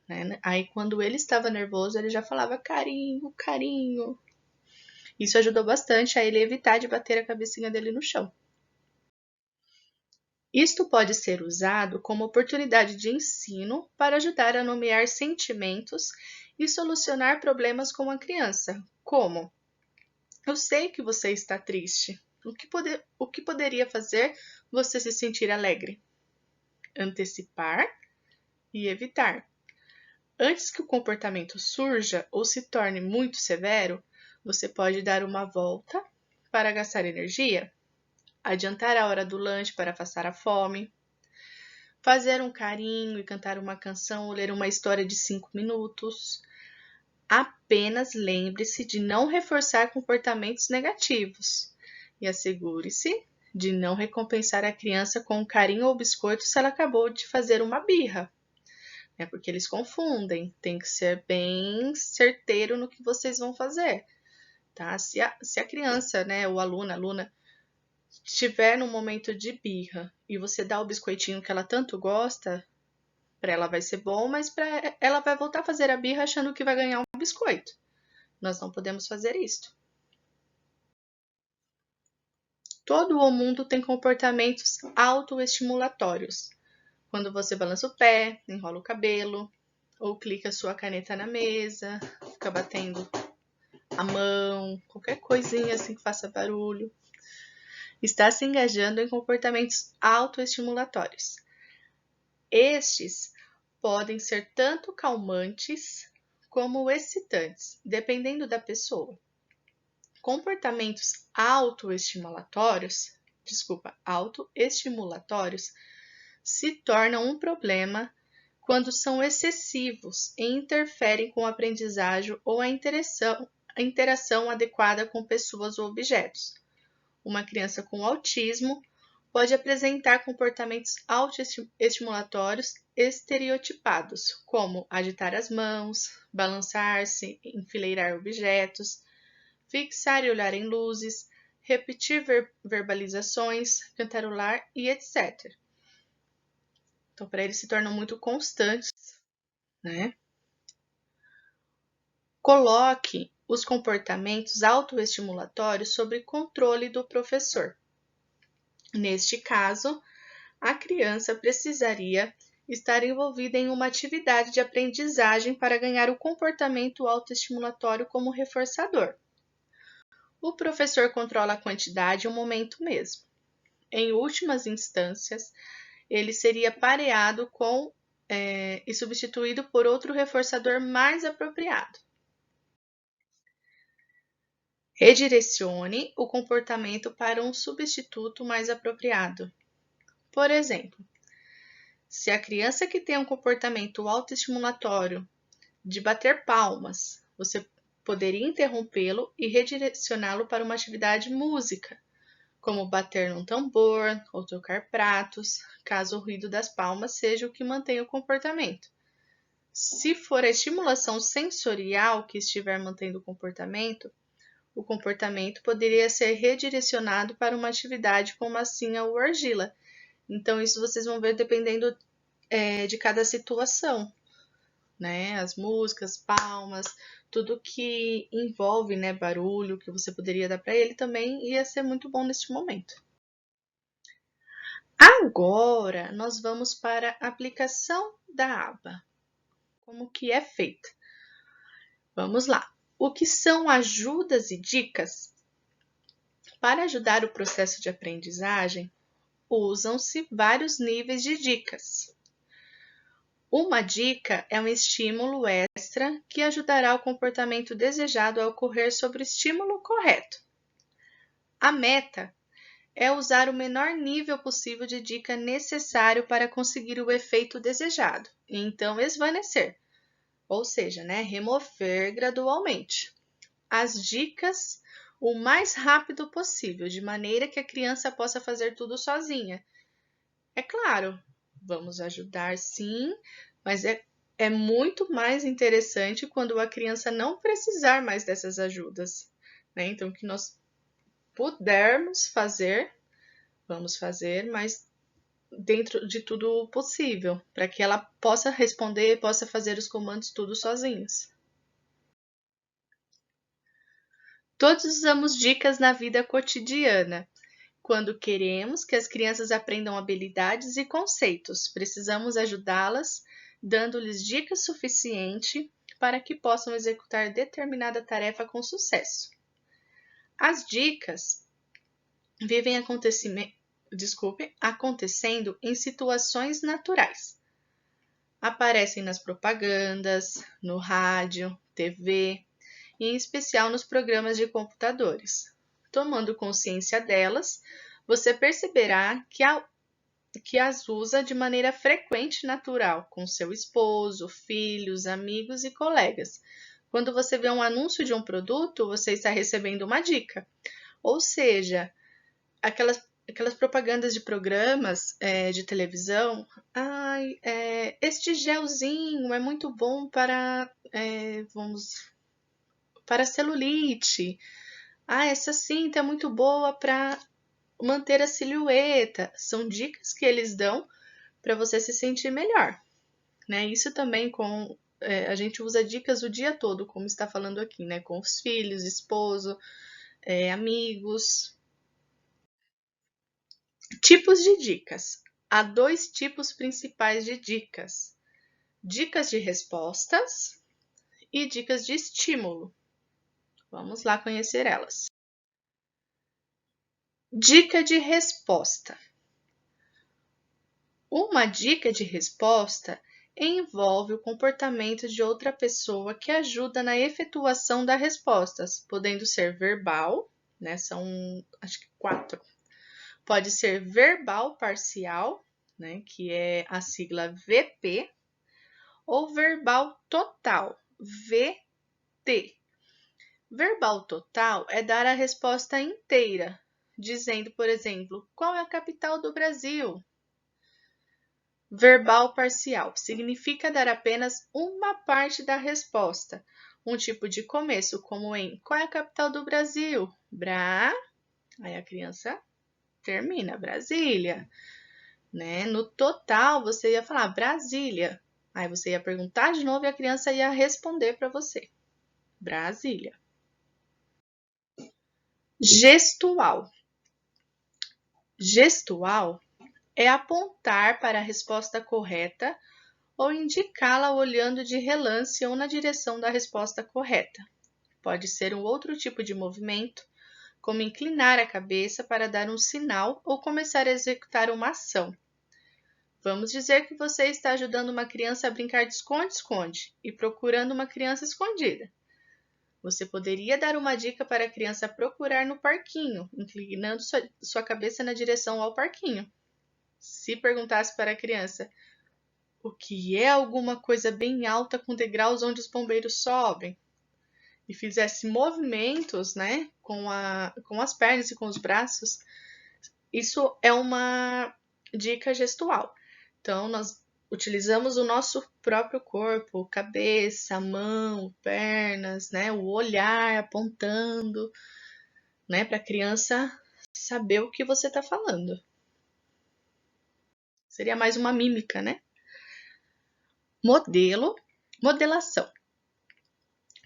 A: Né? Aí, quando ele estava nervoso, ele já falava carinho, carinho. Isso ajudou bastante a ele evitar de bater a cabecinha dele no chão. Isto pode ser usado como oportunidade de ensino para ajudar a nomear sentimentos e solucionar problemas com a criança, como: eu sei que você está triste. O que poderia fazer você se sentir alegre? Antecipar e evitar. Antes que o comportamento surja ou se torne muito severo, você pode dar uma volta para gastar energia, adiantar a hora do lanche para afastar a fome, fazer um carinho e cantar uma canção ou ler uma história de 5 minutos. Apenas lembre-se de não reforçar comportamentos negativos e assegure-se de não recompensar a criança com um carinho ou biscoito se ela acabou de fazer uma birra. Porque eles confundem, tem que ser bem certeiro no que vocês vão fazer. Tá? Se a criança, né, o aluno, a aluna, estiver num momento de birra e você dá o biscoitinho que ela tanto gosta, para ela vai ser bom, mas para ela vai voltar a fazer a birra achando que vai ganhar um biscoito. Nós não podemos fazer isto. Todo o mundo tem comportamentos autoestimulatórios. Quando você balança o pé, enrola o cabelo, ou clica sua caneta na mesa, fica batendo a mão, qualquer coisinha assim que faça barulho, está se engajando em comportamentos autoestimulatórios. Estes podem ser tanto calmantes como excitantes, dependendo da pessoa. Comportamentos autoestimulatórios se tornam um problema quando são excessivos e interferem com a aprendizagem ou a interação adequada com pessoas ou objetos. Uma criança com autismo pode apresentar comportamentos autoestimulatórios estereotipados, como agitar as mãos, balançar-se, enfileirar objetos, fixar e olhar em luzes, repetir verbalizações, cantarolar e etc. Então, para eles se tornam muito constantes, né? Coloque os comportamentos autoestimulatórios sob controle do professor. Neste caso, a criança precisaria estar envolvida em uma atividade de aprendizagem para ganhar o comportamento autoestimulatório como reforçador. O professor controla a quantidade e o momento mesmo. Em últimas instâncias, ele seria pareado com e substituído por outro reforçador mais apropriado. Redirecione o comportamento para um substituto mais apropriado. Por exemplo, se a criança que tem um comportamento autoestimulatório de bater palmas, você poderia interrompê-lo e redirecioná-lo para uma atividade música, como bater num tambor ou tocar pratos, caso o ruído das palmas seja o que mantém o comportamento. Se for a estimulação sensorial que estiver mantendo o comportamento poderia ser redirecionado para uma atividade como massinha ou argila. Então, isso vocês vão ver dependendo de cada situação, né? As músicas, palmas, tudo que envolve, né, barulho que você poderia dar para ele também ia ser muito bom neste momento. Agora, nós vamos para a aplicação da aba. Como que é feita? Vamos lá. O que são ajudas e dicas? Para ajudar o processo de aprendizagem, usam-se vários níveis de dicas. Uma dica é um estímulo extra que ajudará o comportamento desejado a ocorrer sobre o estímulo correto. A meta é usar o menor nível possível de dica necessário para conseguir o efeito desejado, e então esvanecer, ou seja, remover gradualmente as dicas o mais rápido possível, de maneira que a criança possa fazer tudo sozinha. É claro, vamos ajudar sim, mas é muito mais interessante quando a criança não precisar mais dessas ajudas, né? Então, o que nós pudermos fazer, vamos fazer, mas dentro de tudo possível, para que ela possa responder, possa fazer os comandos tudo sozinhos. Todos usamos dicas na vida cotidiana. Quando queremos que as crianças aprendam habilidades e conceitos, precisamos ajudá-las, dando-lhes dicas suficientes para que possam executar determinada tarefa com sucesso. As dicas vivem acontecendo em situações naturais. Aparecem nas propagandas, no rádio, TV, e em especial nos programas de computadores. Tomando consciência delas, você perceberá que as usa de maneira frequente e natural, com seu esposo, filhos, amigos e colegas. Quando você vê um anúncio de um produto, você está recebendo uma dica. Ou seja, aquelas propagandas de programas de televisão, este gelzinho é muito bom para celulite. Essa cinta é muito boa para manter a silhueta. São dicas que eles dão para você se sentir melhor, né? Isso também a gente usa dicas o dia todo, como está falando aqui, né? Com os filhos, esposo, amigos. Tipos de dicas. Há 2 tipos principais de dicas: dicas de respostas e dicas de estímulo. Vamos lá conhecer elas. Dica de resposta. Uma dica de resposta envolve o comportamento de outra pessoa que ajuda na efetuação das respostas, podendo ser verbal, né? São acho que 4. Pode ser verbal parcial, né? Que é a sigla VP, ou verbal total, VT. Verbal total é dar a resposta inteira, dizendo, por exemplo, qual é a capital do Brasil? Verbal parcial significa dar apenas uma parte da resposta, um tipo de começo, como em qual é a capital do Brasil? Aí a criança termina, Brasília. Né? No total, você ia falar Brasília. Aí você ia perguntar de novo e a criança ia responder para você. Brasília. Gestual. Gestual é apontar para a resposta correta ou indicá-la olhando de relance ou na direção da resposta correta. Pode ser um outro tipo de movimento, como inclinar a cabeça para dar um sinal ou começar a executar uma ação. Vamos dizer que você está ajudando uma criança a brincar de esconde-esconde e procurando uma criança escondida. Você poderia dar uma dica para a criança procurar no parquinho, inclinando sua cabeça na direção ao parquinho. Se perguntasse para a criança o que é alguma coisa bem alta com degraus onde os bombeiros sobem, e fizesse movimentos, né, com as pernas e com os braços, isso é uma dica gestual. Então, nós utilizamos o nosso próprio corpo, cabeça, mão, pernas, né, o olhar apontando, né, para a criança saber o que você está falando. Seria mais uma mímica, né? Modelação.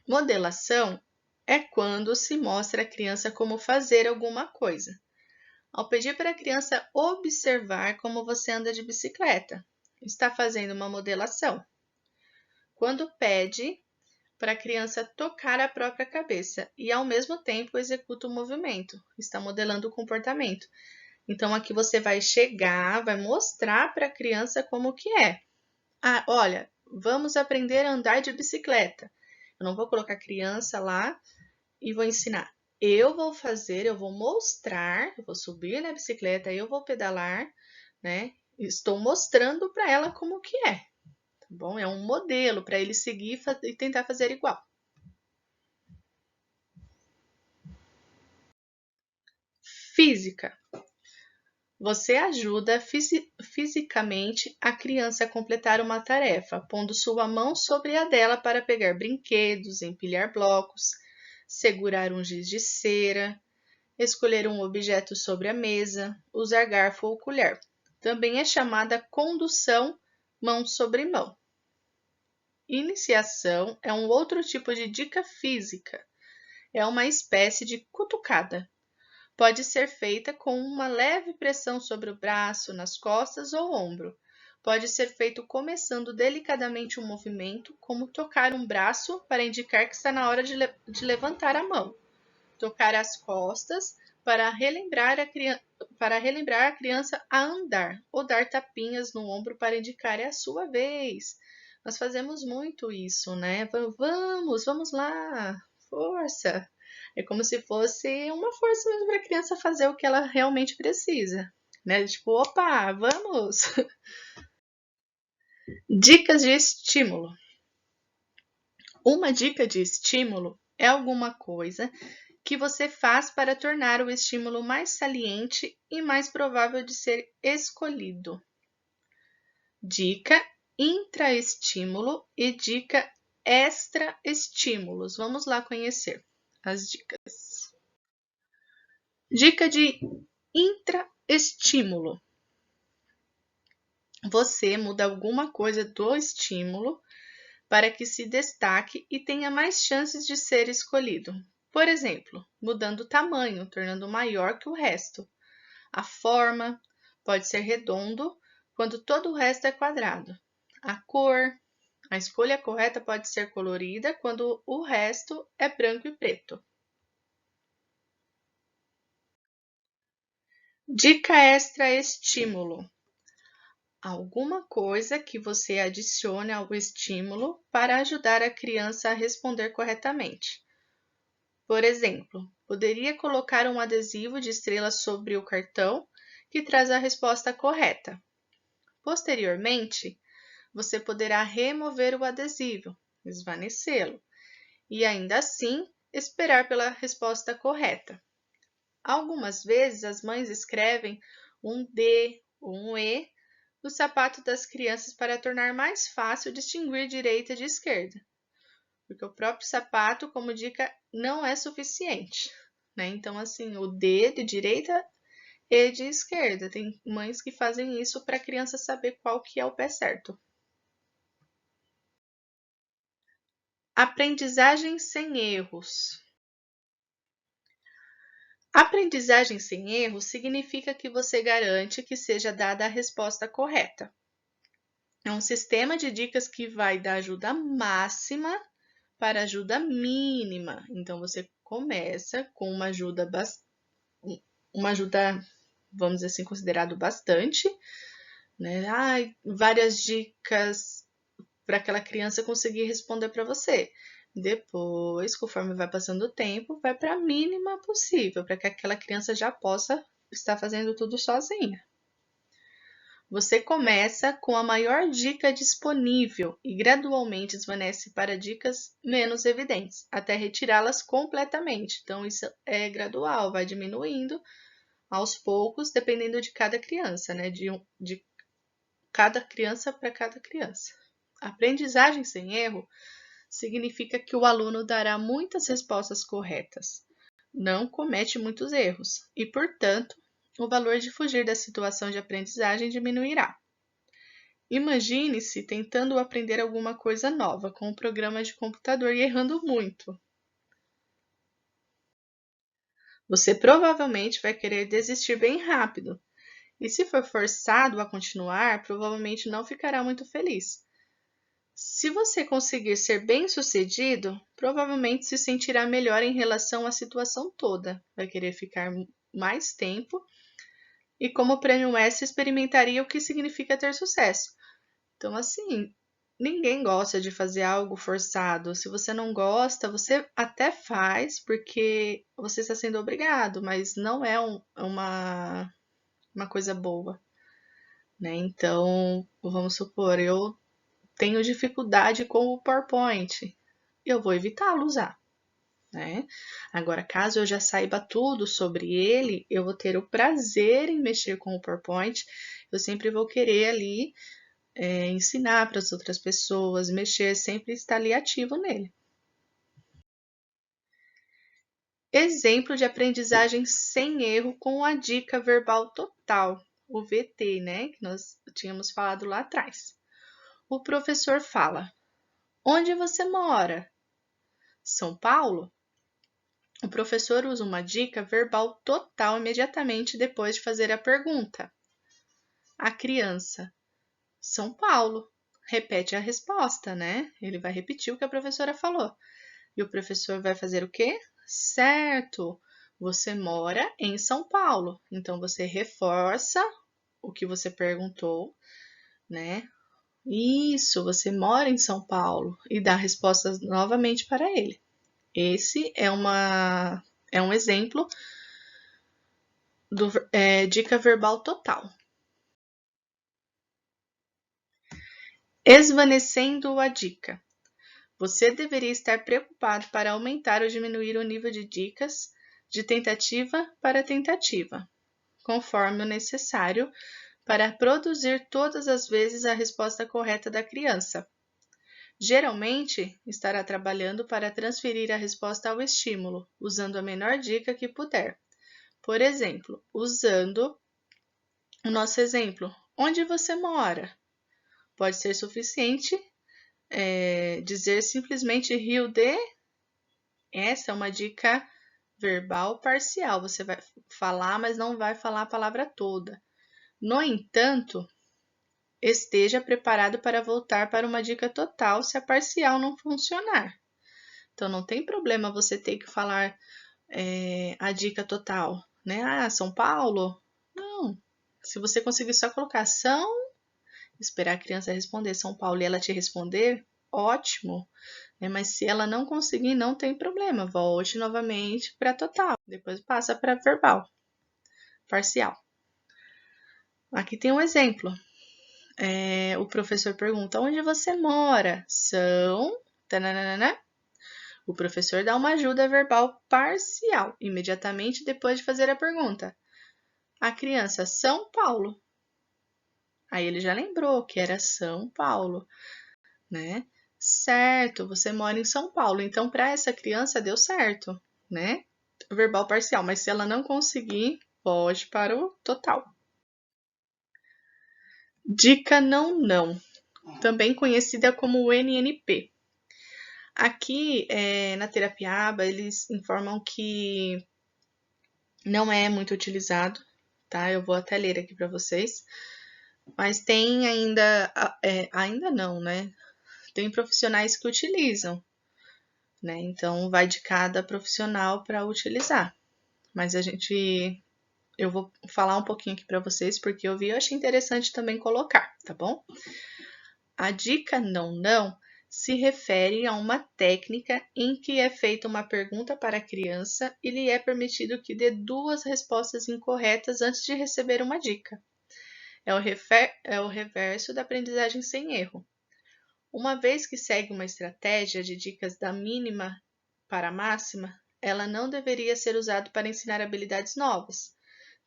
A: Modelação é quando se mostra a criança como fazer alguma coisa. Ao pedir para a criança observar como você anda de bicicleta, está fazendo uma modelação. Quando pede para a criança tocar a própria cabeça e ao mesmo tempo executa o movimento, está modelando o comportamento. Então aqui você vai chegar, vai mostrar para a criança como que é. Ah, olha, vamos aprender a andar de bicicleta. Eu não vou colocar a criança lá e vou ensinar. Eu vou mostrar, eu vou subir na bicicleta, eu vou pedalar, né? Estou mostrando para ela como que é, tá bom? É um modelo para ele seguir e tentar fazer igual. Física. Você ajuda fisicamente a criança a completar uma tarefa, pondo sua mão sobre a dela para pegar brinquedos, empilhar blocos, segurar um giz de cera, escolher um objeto sobre a mesa, usar garfo ou colher. Também é chamada condução mão sobre mão. Iniciação é um outro tipo de dica física. É uma espécie de cutucada. Pode ser feita com uma leve pressão sobre o braço, nas costas ou ombro. Pode ser feito começando delicadamente um movimento, como tocar um braço para indicar que está na hora de levantar a mão. Tocar as costas para relembrar a criança a andar, ou dar tapinhas no ombro para indicar é a sua vez. Nós fazemos muito isso, né? Vamos lá, força. É como se fosse uma força mesmo para a criança fazer o que ela realmente precisa, né? Tipo, opa, vamos! Dicas de estímulo. Uma dica de estímulo é alguma coisa que você faz para tornar o estímulo mais saliente e mais provável de ser escolhido. Dica intraestímulo e dica extraestímulos. Vamos lá conhecer as dicas. Dica de intraestímulo. Você muda alguma coisa do estímulo para que se destaque e tenha mais chances de ser escolhido. Por exemplo, mudando o tamanho, tornando maior que o resto. A forma pode ser redondo quando todo o resto é quadrado. A cor, a escolha correta pode ser colorida quando o resto é branco e preto. Dica extra estímulo. Alguma coisa que você adicione ao estímulo para ajudar a criança a responder corretamente. Por exemplo, poderia colocar um adesivo de estrelas sobre o cartão que traz a resposta correta. Posteriormente, você poderá remover o adesivo, esvanecê-lo, e ainda assim esperar pela resposta correta. Algumas vezes as mães escrevem um D ou um E no sapato das crianças para tornar mais fácil distinguir direita de esquerda, porque o próprio sapato, como dica, não é suficiente, né? Então, assim, o D de direita e de esquerda. Tem mães que fazem isso para a criança saber qual que é o pé certo. Aprendizagem sem erros. Aprendizagem sem erros significa que você garante que seja dada a resposta correta. É um sistema de dicas que vai da ajuda máxima para ajuda mínima. Então você começa com uma ajuda, vamos dizer assim, considerado bastante, né? Várias dicas para aquela criança conseguir responder para você. Depois, conforme vai passando o tempo, vai para a mínima possível, para que aquela criança já possa estar fazendo tudo sozinha. Você começa com a maior dica disponível e gradualmente desvanece para dicas menos evidentes, até retirá-las completamente. Então, isso é gradual, vai diminuindo aos poucos, dependendo de cada criança, né? De cada criança para cada criança. Aprendizagem sem erro significa que o aluno dará muitas respostas corretas, não comete muitos erros e, portanto, o valor de fugir da situação de aprendizagem diminuirá. Imagine-se tentando aprender alguma coisa nova com um programa de computador e errando muito. Você provavelmente vai querer desistir bem rápido, e se for forçado a continuar, provavelmente não ficará muito feliz. Se você conseguir ser bem-sucedido, provavelmente se sentirá melhor em relação à situação toda, vai querer ficar mais tempo e, como prêmio extra, experimentaria o que significa ter sucesso. Então, assim, ninguém gosta de fazer algo forçado. Se você não gosta, você até faz porque você está sendo obrigado, mas não é uma coisa boa, né? Então, vamos supor, eu tenho dificuldade com o PowerPoint, eu vou evitá-lo usar, né? Agora, caso eu já saiba tudo sobre ele, eu vou ter o prazer em mexer com o PowerPoint, eu sempre vou querer ali ensinar para as outras pessoas, mexer, sempre estar ali ativo nele. Exemplo de aprendizagem sem erro com a dica verbal total, o VT, né? Que nós tínhamos falado lá atrás. O professor fala: Onde você mora? São Paulo? O professor usa uma dica verbal total imediatamente depois de fazer a pergunta. A criança: São Paulo. Repete a resposta, né? Ele vai repetir o que a professora falou. E o professor vai fazer o quê? Certo! Você mora em São Paulo. Então você reforça o que você perguntou, né? Isso, você mora em São Paulo e dá a resposta novamente para ele. Esse é um exemplo do dica verbal total. Esvanecendo a dica. Você deveria estar preocupado para aumentar ou diminuir o nível de dicas de tentativa para tentativa, conforme o necessário para produzir todas as vezes a resposta correta da criança. Geralmente, estará trabalhando para transferir a resposta ao estímulo, usando a menor dica que puder. Por exemplo, usando o nosso exemplo, onde você mora? Pode ser suficiente dizer simplesmente Rio de. Essa é uma dica verbal parcial. Você vai falar, mas não vai falar a palavra toda. No entanto, esteja preparado para voltar para uma dica total se a parcial não funcionar. Então, não tem problema você ter que falar a dica total, né? São Paulo? Não. Se você conseguir só colocar São esperar a criança responder São Paulo e ela te responder, ótimo. Mas se ela não conseguir, não tem problema. Volte novamente para total. Depois passa para verbal, parcial. Aqui tem um exemplo. O professor pergunta, onde você mora? São... Tananana. O professor dá uma ajuda verbal parcial, imediatamente depois de fazer a pergunta. A criança, São Paulo. Aí ele já lembrou que era São Paulo, né? Certo, você mora em São Paulo. Então, para essa criança, deu certo, né? Verbal parcial, mas se ela não conseguir, pode para o total. Dica não, também conhecida como NNP. Aqui, na terapia ABA, eles informam que não é muito utilizado, tá? Eu vou até ler aqui para vocês. Mas tem ainda não, né? Tem profissionais que utilizam, né? Então, vai de cada profissional para utilizar. Mas eu vou falar um pouquinho aqui para vocês, porque eu vi e achei interessante também colocar, tá bom? A dica não se refere a uma técnica em que é feita uma pergunta para a criança e lhe é permitido que dê 2 respostas incorretas antes de receber uma dica. É o reverso da aprendizagem sem erro. Uma vez que segue uma estratégia de dicas da mínima para a máxima, ela não deveria ser usada para ensinar habilidades novas.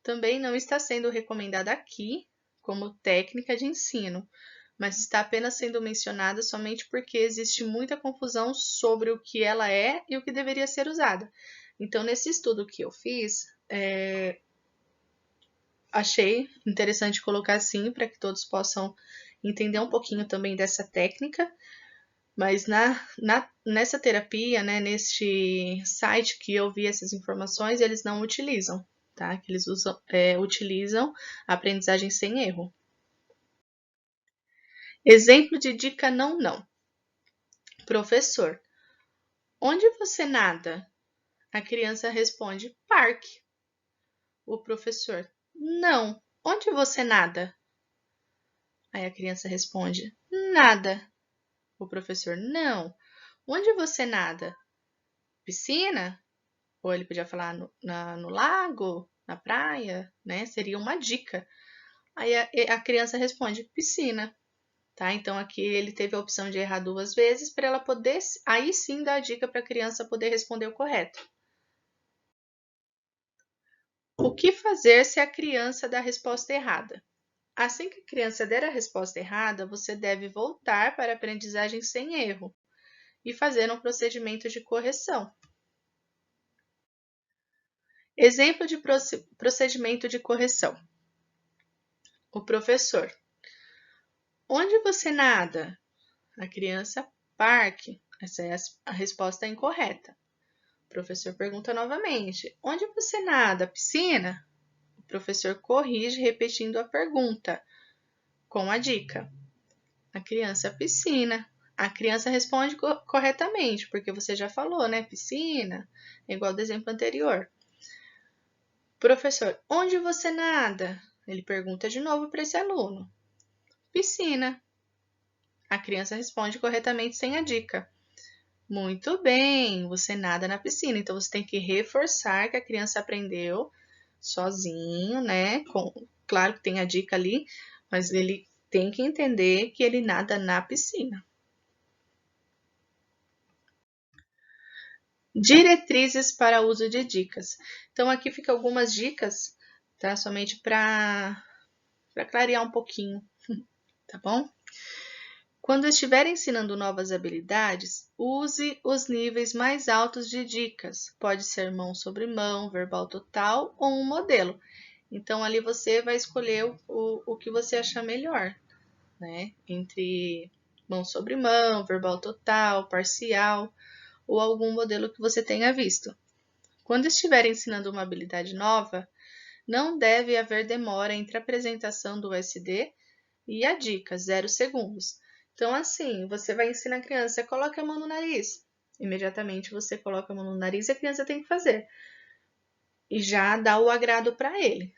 A: Também não está sendo recomendada aqui como técnica de ensino, mas está apenas sendo mencionada somente porque existe muita confusão sobre o que ela é e o que deveria ser usada. Então, nesse estudo que eu fiz, achei interessante colocar assim, para que todos possam entender um pouquinho também dessa técnica, mas nessa terapia, né, neste site que eu vi essas informações, eles não utilizam, tá? Que eles utilizam a aprendizagem sem erro. Exemplo de dica não. Professor, onde você nada? A criança responde, parque. O professor, não. Onde você nada? Aí a criança responde, nada. O professor, não. Onde você nada? Piscina? Ou ele podia falar no lago, na praia, né? Seria uma dica. Aí a criança responde, piscina. Tá? Então aqui ele teve a opção de errar 2 vezes para ela poder, aí sim, dar a dica para a criança poder responder o correto. O que fazer se a criança dá a resposta errada? Assim que a criança der a resposta errada, você deve voltar para a aprendizagem sem erro e fazer um procedimento de correção. Exemplo de procedimento de correção. O professor. Onde você nada? A criança, parque. Essa é a resposta incorreta. O professor pergunta novamente. Onde você nada? Piscina? O professor corrige repetindo a pergunta com a dica. A criança, piscina. A criança responde corretamente, porque você já falou, né? Piscina, igual do exemplo anterior. Professor, onde você nada? Ele pergunta de novo para esse aluno. Piscina. A criança responde corretamente sem a dica. Muito bem, você nada na piscina. Então, você tem que reforçar que a criança aprendeu sozinho, né? Claro que tem a dica ali, mas ele tem que entender que ele nada na piscina. Diretrizes para uso de dicas. Então, aqui fica algumas dicas, tá? Somente para clarear um pouquinho, tá bom? Quando estiver ensinando novas habilidades, use os níveis mais altos de dicas. Pode ser mão sobre mão, verbal total ou um modelo. Então, ali você vai escolher o que você achar melhor, né? Entre mão sobre mão, verbal total, parcial ou algum modelo que você tenha visto. Quando estiver ensinando uma habilidade nova, não deve haver demora entre a apresentação do SD e a dica, 0 segundos. Então, assim, você vai ensinar a criança, coloca a mão no nariz. Imediatamente você coloca a mão no nariz e a criança tem que fazer. E já dá o agrado para ele,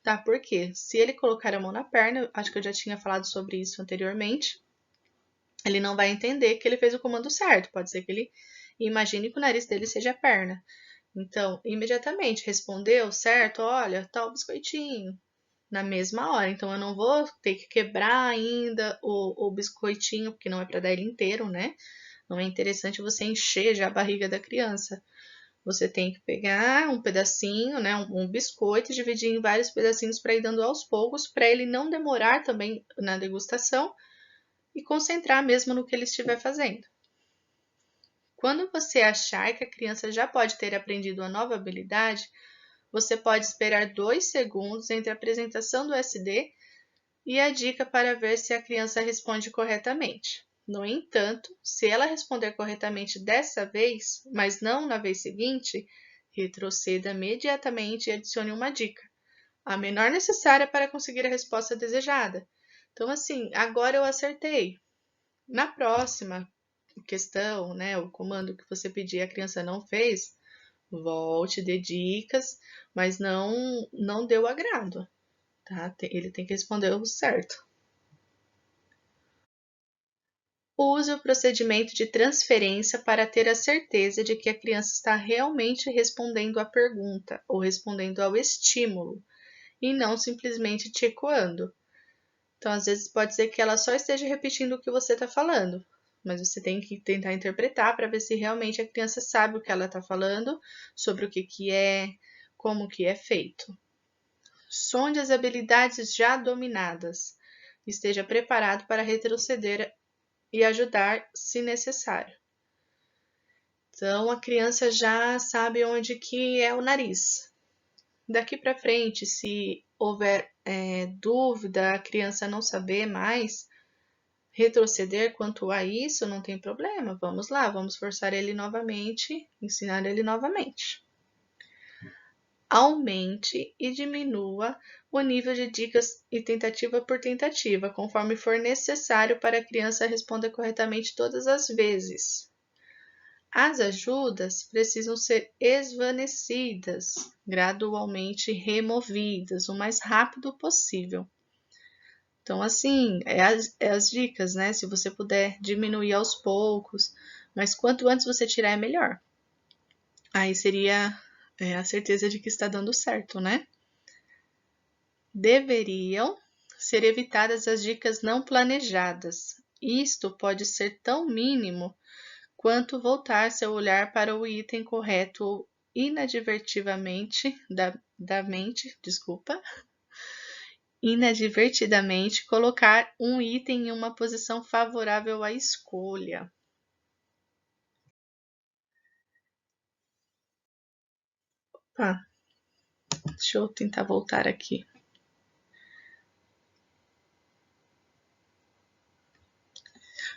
A: tá? Porque se ele colocar a mão na perna, acho que eu já tinha falado sobre isso anteriormente, ele não vai entender que ele fez o comando certo. Pode ser que ele imagine que o nariz dele seja a perna. Então, imediatamente respondeu, certo? Olha, tá o biscoitinho. Na mesma hora. Então, eu não vou ter que quebrar ainda o biscoitinho, porque não é para dar ele inteiro, né? Não é interessante você encher já a barriga da criança. Você tem que pegar um pedacinho, né, um biscoito e dividir em vários pedacinhos para ir dando aos poucos, para ele não demorar também na degustação e concentrar mesmo no que ele estiver fazendo. Quando você achar que a criança já pode ter aprendido uma nova habilidade, você pode esperar 2 segundos entre a apresentação do SD e a dica para ver se a criança responde corretamente. No entanto, se ela responder corretamente dessa vez, mas não na vez seguinte, retroceda imediatamente e adicione uma dica, a menor necessária para conseguir a resposta desejada. Então, assim, agora eu acertei. Na próxima questão, né, o comando que você pedir a criança não fez, volte, dê dicas, mas não deu agrado, tá? Ele tem que responder o certo. Use o procedimento de transferência para ter a certeza de que a criança está realmente respondendo à pergunta ou respondendo ao estímulo e não simplesmente te ecoando. Então, às vezes, pode ser que ela só esteja repetindo o que você está falando, mas você tem que tentar interpretar para ver se realmente a criança sabe o que ela está falando, sobre o que é, como que é feito. Sonde as habilidades já dominadas. Esteja preparado para retroceder e ajudar se necessário. Então, a criança já sabe onde que é o nariz. Daqui para frente, se houver dúvida, a criança não saber mais, retroceder quanto a isso, não tem problema. Vamos lá, vamos forçar ele novamente, ensinar ele novamente. Aumente e diminua o nível de dicas e tentativa por tentativa, conforme for necessário para a criança responder corretamente todas as vezes. As ajudas precisam ser esvanecidas, gradualmente removidas, o mais rápido possível. Então, assim, as dicas, né? Se você puder diminuir aos poucos, mas quanto antes você tirar é melhor. Aí seria a certeza de que está dando certo, né? Deveriam ser evitadas as dicas não planejadas. Isto pode ser tão mínimo quanto voltar seu olhar para o item correto inadvertidamente colocar um item em uma posição favorável à escolha. Opa, deixa eu tentar voltar aqui.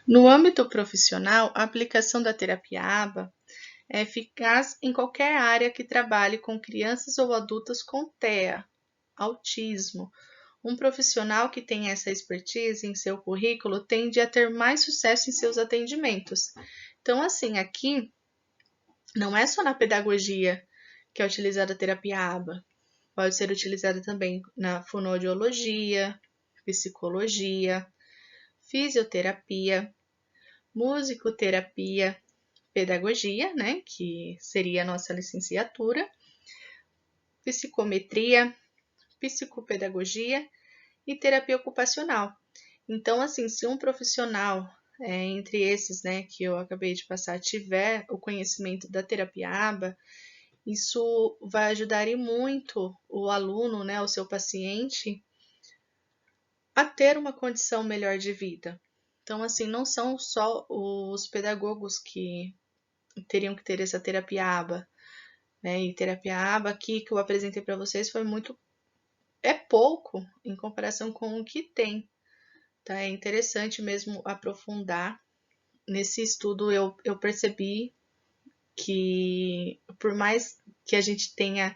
A: No âmbito profissional, a aplicação da terapia ABA é eficaz em qualquer área que trabalhe com crianças ou adultos com TEA, autismo. Um profissional que tem essa expertise em seu currículo tende a ter mais sucesso em seus atendimentos. Então, assim, aqui não é só na pedagogia que é utilizada a terapia ABA. Pode ser utilizada também na fonoaudiologia, psicologia, fisioterapia, musicoterapia, pedagogia, né, que seria a nossa licenciatura, psicometria, psicopedagogia e terapia ocupacional. Então, assim, se um profissional entre esses, né, que eu acabei de passar, tiver o conhecimento da terapia ABA, isso vai ajudar e muito o aluno, né, o seu paciente, a ter uma condição melhor de vida. Então, assim, não são só os pedagogos que teriam que ter essa terapia ABA, né? E terapia ABA aqui que eu apresentei para vocês foi pouco em comparação com o que tem, tá? É interessante mesmo aprofundar. Nesse estudo eu percebi que por mais que a gente tenha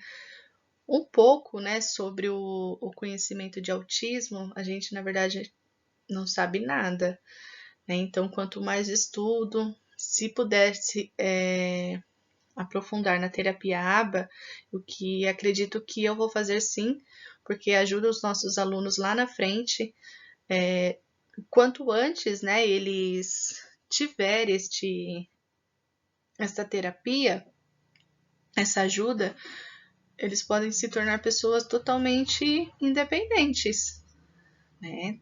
A: um pouco, né, sobre o conhecimento de autismo, a gente na verdade não sabe nada, né? Então, quanto mais estudo, se pudesse aprofundar na terapia ABA, o que acredito que eu vou fazer sim, porque ajuda os nossos alunos lá na frente, quanto antes, né, eles tiverem esta terapia, essa ajuda, eles podem se tornar pessoas totalmente independentes, né?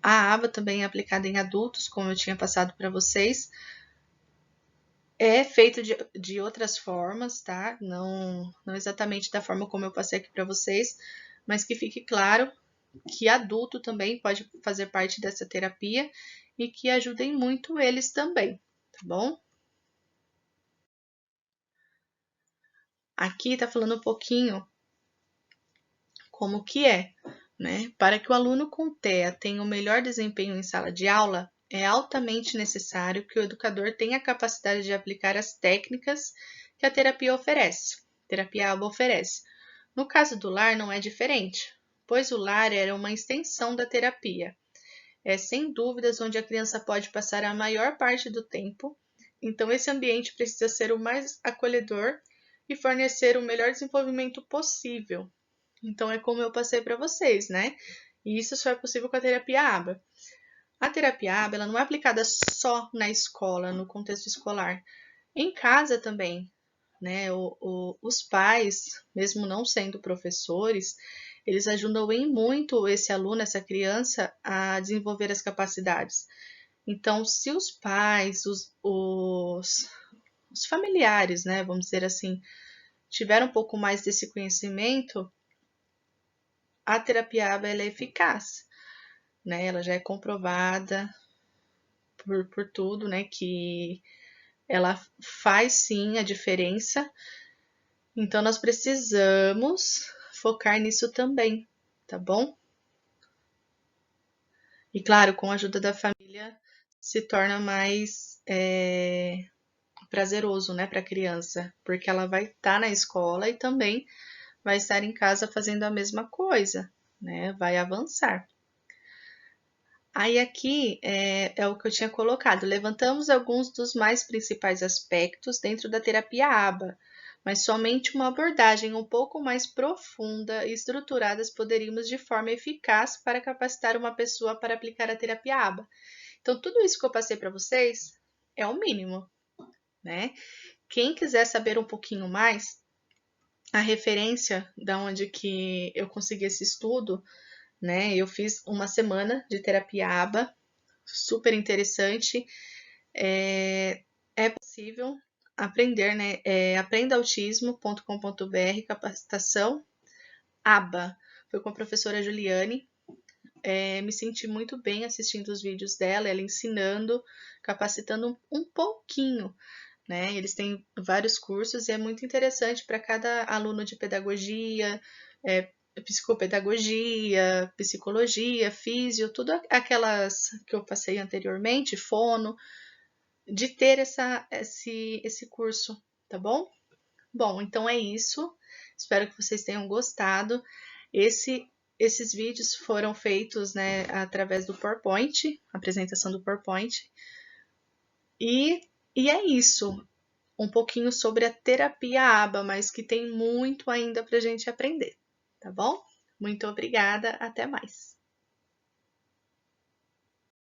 A: A ABA também é aplicada em adultos, como eu tinha passado para vocês. É feito de outras formas, tá? Não exatamente da forma como eu passei aqui para vocês, mas que fique claro que adulto também pode fazer parte dessa terapia e que ajudem muito eles também, tá bom? Aqui tá falando um pouquinho como que é, né? Para que o aluno com TEA tenha o melhor desempenho em sala de aula, é altamente necessário que o educador tenha a capacidade de aplicar as técnicas que a terapia ABA oferece. No caso do lar, não é diferente, pois o lar era uma extensão da terapia. É sem dúvidas onde a criança pode passar a maior parte do tempo, então esse ambiente precisa ser o mais acolhedor e fornecer o melhor desenvolvimento possível. Então é como eu passei para vocês, né? E isso só é possível com a terapia ABA. A terapia ABA ela não é aplicada só na escola, no contexto escolar. Em casa também, né? Os pais, mesmo não sendo professores, eles ajudam em muito esse aluno, essa criança, a desenvolver as capacidades. Então, se os pais, os familiares, né, vamos dizer assim, tiveram um pouco mais desse conhecimento, a terapia ABA ela é eficaz, né? Ela já é comprovada por tudo, né? Que ela faz sim a diferença. Então, nós precisamos focar nisso também, tá bom? E claro, com a ajuda da família se torna mais prazeroso, né, para a criança, porque ela vai estar na escola e também vai estar em casa fazendo a mesma coisa, né? Vai avançar. Aí aqui é o que eu tinha colocado. Levantamos alguns dos mais principais aspectos dentro da terapia ABA, mas somente uma abordagem um pouco mais profunda e estruturada poderíamos de forma eficaz para capacitar uma pessoa para aplicar a terapia ABA. Então, tudo isso que eu passei para vocês é o mínimo, né? Quem quiser saber um pouquinho mais, a referência da onde que eu consegui esse estudo, né? Eu fiz uma semana de terapia ABA, super interessante. É possível aprender, né? Aprendaautismo.com.br, capacitação ABA. Foi com a professora Juliane. Me senti muito bem assistindo os vídeos dela, ela ensinando, capacitando um pouquinho, né? Eles têm vários cursos e é muito interessante para cada aluno de pedagogia, psicopedagogia, psicologia, físio, tudo aquelas que eu passei anteriormente, fono, de ter esse curso, tá bom? Bom, então é isso. Espero que vocês tenham gostado. Esses vídeos foram feitos, né, através do PowerPoint, apresentação do PowerPoint. E é isso. Um pouquinho sobre a terapia ABA, mas que tem muito ainda para a gente aprender, tá bom? Muito obrigada, até mais.